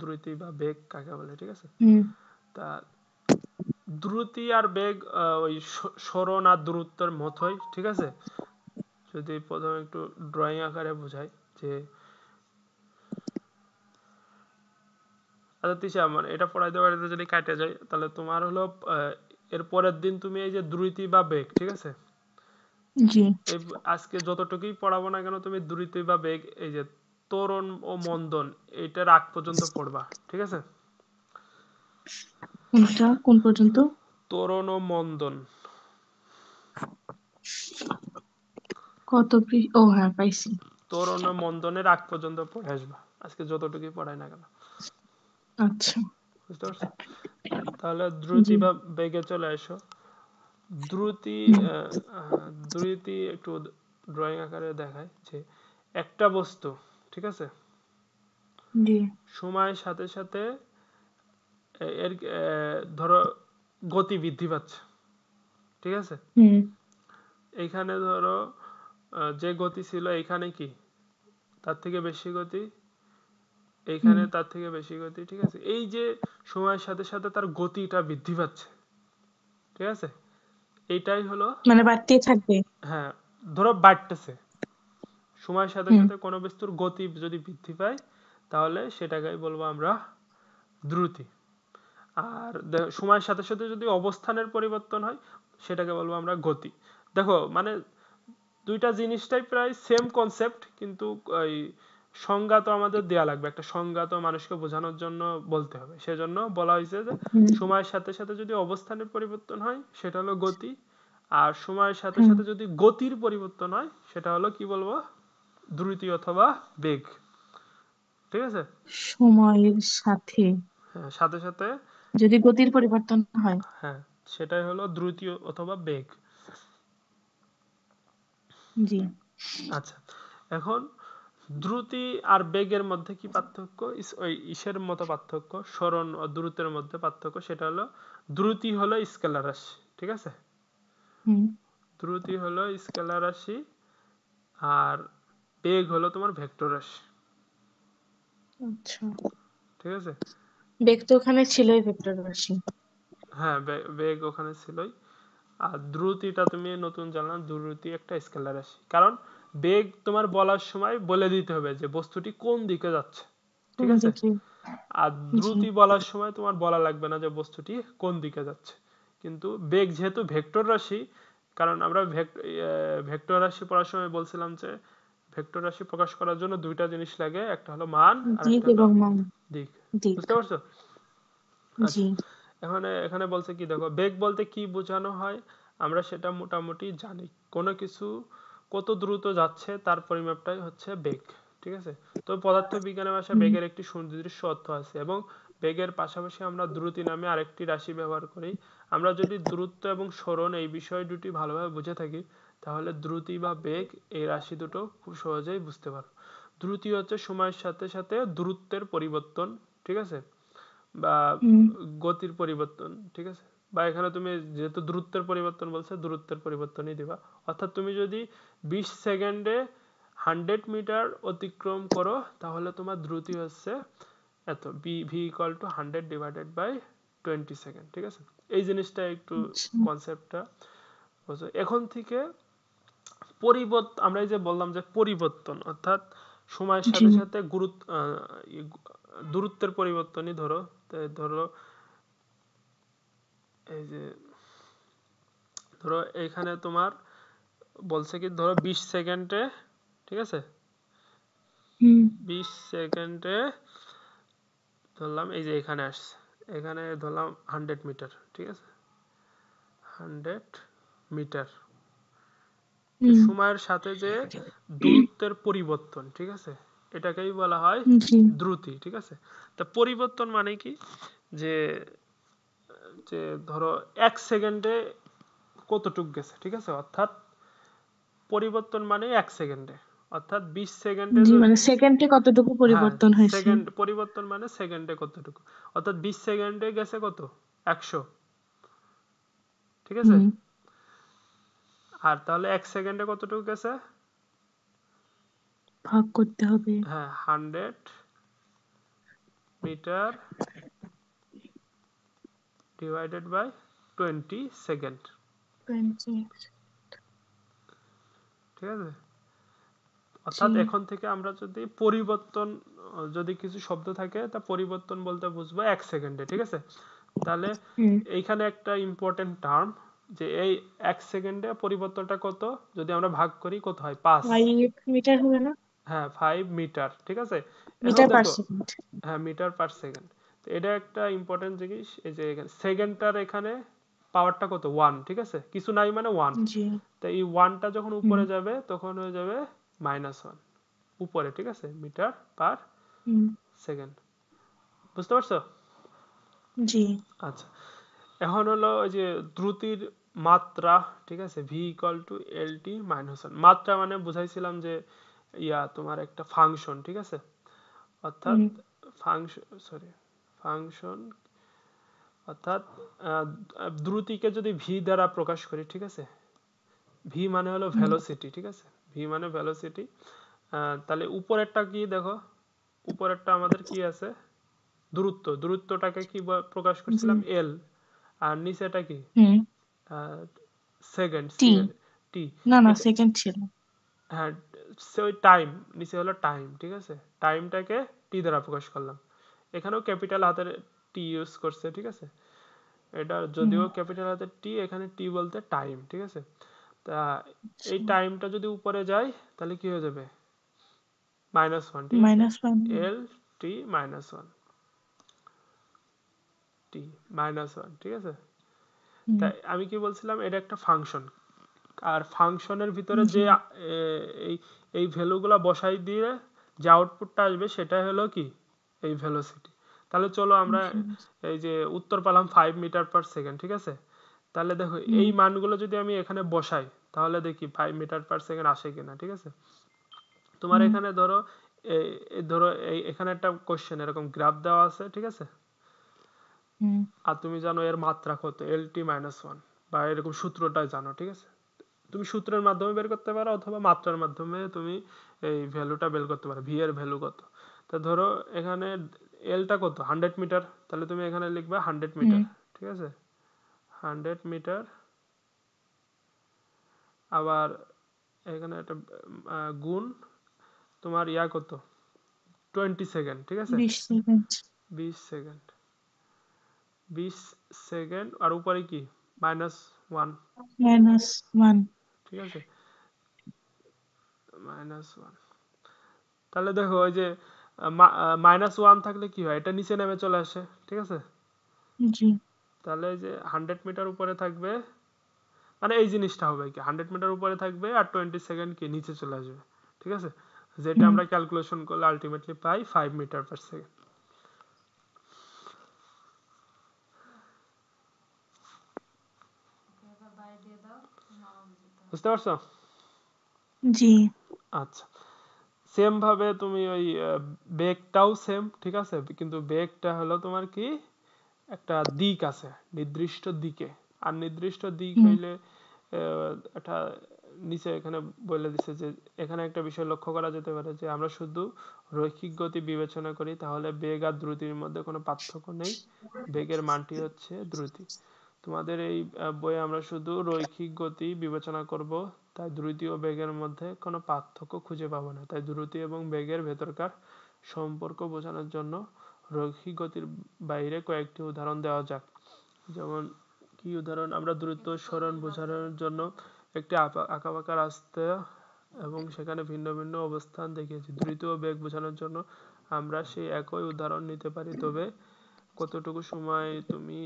দ্রুতি বা বেগ কাকে বলে, ঠিক আছে? হুম। তা দ্রুতি আর বেগ ওই সরণ আর দূরত্বের মতোই, ঠিক আছে? যদি প্রথমে একটু ড্রয়িং আকারে বোঝাই যে, আচ্ছা তিশা, মানে এটা পড়াইতে পড়াইতে যদি কাটে যায় তাহলে তোমার হলো এর পরের দিন তুমি এই যে দ্রুতি বা বেগ, ঠিক আছে, জি। এই আজকে যতটুকুই পড়াবো না কেন তুমি দ্রুতি বা বেগ, এই যে ত্বরণ ও মন্দন, এইটার আগ পর্যন্ত পড়বা, ঠিক আছে? কোনটা কোন পর্যন্ত? ত্বরণ ও মন্দন। ও হ্যাঁ, পাইছি। ত্বরণ ও মন্দনের আগ পর্যন্ত পড়ে আসবা আজকে যতটুকুই পড়াই না কেন। আচ্ছা। বুঝতে পারছো? তাহলে জি। দ্রুতি বা বেগে চলে এসো। দ্রুতি, হুম। দ্রুতি একটু ড্রয়িং আকারে দেখায় যে, একটা বস্তু, ঠিক আছে, জি। সময়ের সাথে সাথে এর ধরো গতি বৃদ্ধি পাচ্ছে, ঠিক আছে? হুম। এইখানে ধরো যে গতি ছিল এইখানে কি তার থেকে বেশি গতি, হুম। এইখানে তার থেকে বেশি গতি, ঠিক আছে? এই যে সময়ের সাথে সাথে তার গতিটা বৃদ্ধি পাচ্ছে, ঠিক আছে, এইটাই হলো, মানে বাড়তেই থাকবে। হ্যাঁ, ধরো বাড়তেছে, সময়ের সাথে হুম। সাথে কোনো বস্তুর গতি যদি বৃদ্ধি পায় তাহলে সেটাকেই বলবো আমরা দ্রুতি। আর সময়ের সাথে সাথে যদি অবস্থানের পরিবর্তন হয় সেটাকে বলবো আমরা গতি। দেখো মানে দুইটা জিনিসটাই প্রায় সেম কনসেপ্ট, কিন্তু ওই সংজ্ঞা তো আমাদের দেয়া লাগবে, একটা সংজ্ঞা তো মানুষকে বোঝানোর জন্য বলতে হবে, সেজন্য বলা হয়েছে যে হুম। সময়ের সাথে সাথে যদি অবস্থানের পরিবর্তন হয় সেটা হলো গতি, আর সময়ের সাথে হুম। সাথে যদি গতির পরিবর্তন হয় সেটা হলো কি বলবো, দ্রুতি অথবা বেগ, ঠিক আছে? সময়ের সাথে হ্যাঁ, সাথে সাথে, যদি গতির পরিবর্তন হয়। হ্যাঁ, সেটাই হলো দ্রুতি অথবা বেগ। জি। আচ্ছা, এখন দ্রুতি আর বেগের মধ্যে কি পার্থক্য, ওই ইসের মতো পার্থক্য, সরণ ও দূরত্বের মধ্যে পার্থক্য, সেটা হলো দ্রুতি হলো স্কেলার রাশি, ঠিক আছে? হুম। দ্রুতি হলো স্কেলার রাশি, আর বেগ হলো তোমার ভেক্টর রাশি, আচ্ছা। ঠিক আছে? বেগ তো ওখানে ছিলই, ভেক্টর রাশি। হ্যাঁ, বেগ ওখানে ছিলই। আর দ্রুতিটা তুমি নতুন জানলাম, দ্রুতি একটা স্কেলার রাশি, কারণ বেগ তোমার বলার সময় বলে দিতে হবে যে বস্তুটি কোন দিকে যাচ্ছে, কোন ঠিক আছে? দিকে? আর জি। দ্রুতি বলার সময় তোমার বলা লাগবে না যে বস্তুটি কোন দিকে যাচ্ছে। কিন্তু বেগ যেহেতু ভেক্টর রাশি, কারণ আমরা ভেক্টর রাশি পড়ার সময় বলছিলাম যে ভেক্টর রাশি প্রকাশ করার জন্য দুইটা জিনিস লাগে, একটা হলো মান আর দিক একটা হলো এবং মান। দিক। দিক। বুঝতে পারছো? জি। আচ্ছা, এখানে এখানে বলছে কি, দেখো বেগ বলতে কি বোঝানো হয় আমরা সেটা মোটামুটি জানি, কোনো কিছু কত দ্রুত যাচ্ছে তার পরিমাপটাই হচ্ছে বেগ, ঠিক আছে? তো পদার্থবিজ্ঞানের ভাষায় হুম। বেগের একটি সুনির্দিষ্ট অর্থ আছে, এবং বেগের পাশাপাশি আমরা দ্রুতি নামে আরেকটি রাশি ব্যবহার করি। আমরা যদি দূরত্ব এবং সরণ এই বিষয় দুটি ভালোভাবে বুঝে থাকি তাহলে দ্রুতি বা বেগ এই রাশি দুটো খুব সহজেই বুঝতে পারো। দ্রুতি হচ্ছে সময়ের সাথে সাথে দূরত্বের পরিবর্তন, ঠিক আছে, বা হুম। গতির পরিবর্তন, ঠিক আছে? বা এখানে তুমি যেহেতু দূরত্বের পরিবর্তন বলছে, দূরত্বের পরিবর্তনই দিবা। অর্থাৎ তুমি যদি 20 সেকেন্ডে 100 মিটার অতিক্রম করো তাহলে তোমার দ্রুতি হচ্ছে এত, V equal to 100 divided by 20 second, ঠিক আছে? এই জিনিসটা একটু আচ্ছা। কনসেপ্টটা বুঝো। এখন থেকে পরিবর্তন, আমরা এই যে বললাম যে পরিবর্তন, অর্থাৎ সময়ের জি। সাথে সাথে দূরত্বের পরিবর্তনই ধরো, ধরো এই যে ধরো এখানে তোমার বলছে কি, ধরো 20 সেকেন্ডে, ঠিক আছে, হুম। 20 সেকেন্ডে ধরলাম এই যে এখানে আসছে, এখানে ধরলাম 100 মিটার, ঠিক আছে, 100 মিটার, যে হুম। সময়ের সাথে যে দূরত্বের পরিবর্তন, ঠিক আছে, এটাকেই বলা হয় জি। দ্রুতি, ঠিক আছে? তা পরিবর্তন মানে কি, যে যে ধরো 1 সেকেন্ডে কতটুক গেছে, ঠিক আছে, অর্থাৎ পরিবর্তন মানে 1 সেকেন্ডে, অর্থাৎ 20 সেকেন্ডে জি, মানে সেকেন্ডে কতটুকু হ্যাঁ পরিবর্তন হয়েছে? সেকেন্ড পরিবর্তন মানে সেকেন্ডে কতটুকু, অর্থাৎ 20 সেকেন্ডে গেছে কত 100, ঠিক আছে। হুম, আর তাহলে 1 সেকেন্ডে কতটুকু গেছে, ভাগ করতে হবে। হ্যাঁ 100 মিটার ডিভাইডেড বাই 20 সেকেন্ড, 20। ঠিক আছে। জি। অর্থাৎ এখন থেকে আমরা যদি পরিবর্তন, যদি কিছু শব্দ থাকে তা পরিবর্তন বলতে বুঝবো 1 সেকেন্ডে, ঠিক আছে। তাহলে হুম। এইখানে একটা ইম্পর্টেন্ট টার্ম, যে এই 1 সেকেন্ডে পরিবর্তনটা কত, যদি আমরা ভাগ করি কত হয় 5, 5 মিটার হবে না? হ্যাঁ 5 মিটার, ঠিক আছে। এখন মিটার পার দেখো, সেকেন্ড। হ্যাঁ মিটার পার সেকেন্ড। তো এটা একটা ইম্পর্টেন্ট জিনিস, এই যে এখানে সেকেন্ডটার এখানে পাওয়ারটা কত 1, ঠিক আছে, কিছু নাই মানে 1। জি। তো এই 1টা যখন হুম। উপরে যাবে তখন হয়ে যাবে -1 উপরে, ঠিক আছে, মিটার পার হুম। সেকেন্ড, বুঝতে পারছো? জি। আচ্ছা, এখন হলো ওই যে দ্রুতির মাত্রা, ঠিক আছে, ভি ইকুয়াল টু এল টি মাইনাস ওয়ান। মাত্রা মানে বুঝাইছিলাম যে তোমার একটা ফাংশন, ঠিক আছে, অর্থাৎ হুম। ফাংশন, সরি ফাংশন, অর্থাৎ আহ, দ্রুতিকে যদি ভি দ্বারা প্রকাশ করি, ঠিক আছে, ভি মানে হলো হুম। ভেলোসিটি, ঠিক আছে, ভি মানে ভেলোসিটি। তাহলে উপরেরটা কি দেখো, উপরেরটা আমাদের কি আছে, দূরত্ব, দূরত্বটাকে কি প্রকাশ জি। করছিলাম এল, আর নিচেটা কি হুম। সেকেন্ড, টি। টি। না, না, সেকেন্ড ছিল। হ্যাঁ, ওই টাইম, নিচে হলো টাইম, ঠিক আছে, টাইমটাকে টি দ্বারা প্রকাশ করলাম। এখানেও ক্যাপিটাল হাতের টি ইউজ করছে, ঠিক আছে, এটা হুম। যদিও ক্যাপিটাল হাতের টি, এখানে টি বলতে টাইম, ঠিক আছে। তা এই আচ্ছা। টাইমটা যদি উপরে যায় তাহলে কি হয়ে যাবে -1, ঠিক আছে, -1। এল টি -1, টি -1, ঠিক আছে। হুম। তাই আমি কি বলছিলাম, এটা একটা ফাংশন, আর ফাংশনের ভিতরে জি। যে এই এই ভ্যালুগুলা বসাই দিয়ে যে আউটপুটটা আসবে সেটাই হলো কি এই ভেলোসিটি। তাহলে চলো আমরা জি। এই যে উত্তর পেলাম 5 মিটার পার সেকেন্ড, ঠিক আছে। তাহলে দেখো হুম। এই মানগুলো যদি আমি এখানে বসাই তাহলে দেখি 5 মিটার পার সেকেন্ড আসে কিনা, ঠিক আছে। তোমার হুম। এখানে ধরো ধরো এখানে একটা কোশ্চেন এরকম গ্রাফ দেওয়া আছে, ঠিক আছে, হুম। আর তুমি জানো এর মাত্রা কত এল টি -1, বা এরকম সূত্রটা জানো, ঠিক আছে। তুমি সূত্রের মাধ্যমে বের করতে পারো অথবা মাত্রার মাধ্যমে তুমি এই ভ্যালুটা বের করতে পারো, ভি এর ভ্যালু কত। তা ধরো এখানে এলটা কত 100 মিটার, তাহলে তুমি এখানে লিখবে 100 হুম। মিটার, ঠিক আছে, 100 মিটার। আবার এখানে একটা গুণ তোমার কত 20 সেকেন্ড, ঠিক আছে, 20 সেকেন্ড। 20 সেকেন্ড, 20 সেকেন্ড, আর উপরে কি -1, -1। ঠিক আছে, -1। তাহলে দেখো ওই যে -1 থাকলে কি হয়, এটা নিচে নেমে চলে আসে, ঠিক আছে। জি। তাহলে এই যে 100 মিটার উপরে থাকবে, মানে এই জিনিসটা হবে কি 100 মিটার উপরে থাকবে আর 20 সেকেন্ড কি নিচে চলে আসবে, ঠিক আছে, যেটা হুম। আমরা ক্যালকুলেশন করলে আলটিমেটলি পাই 5 মিটার পার সেকেন্ড। বুঝতে পারছো? জি। আচ্ছা, সেম ভাবে তুমি ওই বেগটাও সেম, ঠিক আছে, কিন্তু বেগটা হলো তোমার কি একটা দিক আছে নির্দিষ্ট দিকে, আর নির্দিষ্ট দিক হুম। হইলে একটা নিচে এখানে বলে দিছে যে এখানে একটা বিষয় লক্ষ্য করা যেতে পারে যে আমরা শুধু রৈখিক গতি বিবেচনা করি তাহলে বেগ আর দ্রুতির মধ্যে কোনো পার্থক্য নেই, বেগের মানটি হচ্ছে দ্রুতি। তোমাদের এই বইয়ে আমরা শুধু রৈখিক গতি বিবেচনা করব, তাই দ্রুতি ও বেগের মধ্যে কোনো পার্থক্য খুঁজে পাবো না। তাই দ্রুতি এবং বেগের ভেতরকার সম্পর্ক বোঝানোর জন্য রৈখিক গতির বাইরে কয়েকটি উদাহরণ দেওয়া যাক। যেমন কি উদাহরণ, আমরা দ্রুত সরণ বোঝানোর জন্য একটি আঁকাবাঁকা রাস্তা এবং সেখানে ভিন্ন ভিন্ন অবস্থান দেখিয়েছি। দ্রুত ও বেগ বোঝানোর জন্য আমরা সেই একই উদাহরণ নিতে পারি, তবে কতটুকু সময় তুমি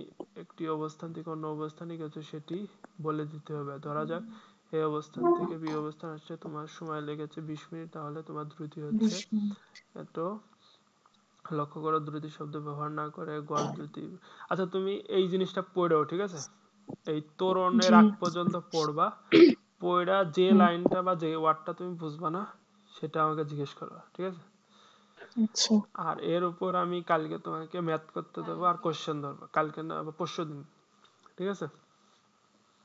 একটি অবস্থান থেকে অন্য অবস্থানে গেছো সেটি বলে দিতে হবে। ধরা যাক এই অবস্থান থেকে বি অবস্থান আসছে তোমার সময় লেগেছে 20 মিনিট, তাহলে তোমার দ্রুতি হচ্ছে 20 মিনিট। এত। লক্ষ্য করো দ্রুতি শব্দ ব্যবহার না করে গড় দ্রুতি। আচ্ছা তুমি এই জিনিসটা পড়ো, ঠিক আছে, এই তোরণের জি। আগ পর্যন্ত পড়বা, পড়া যে হুম, লাইনটা বা যে ওয়ার্ডটা তুমি বুঝবা না সেটা আমাকে জিজ্ঞেস করবা, ঠিক আছে? আচ্ছা। আর এর উপর আমি কালকে তোমাকে ম্যাথ করতে দেবো আর কোশ্চেন ধরবো, কালকে না আবার পরশু দিন, ঠিক আছে?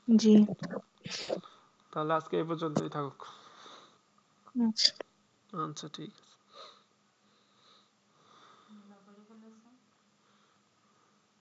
জি। তাহলে আজকে এই পর্যন্তই থাকুক। আচ্ছা। আচ্ছা, ঠিক আছে।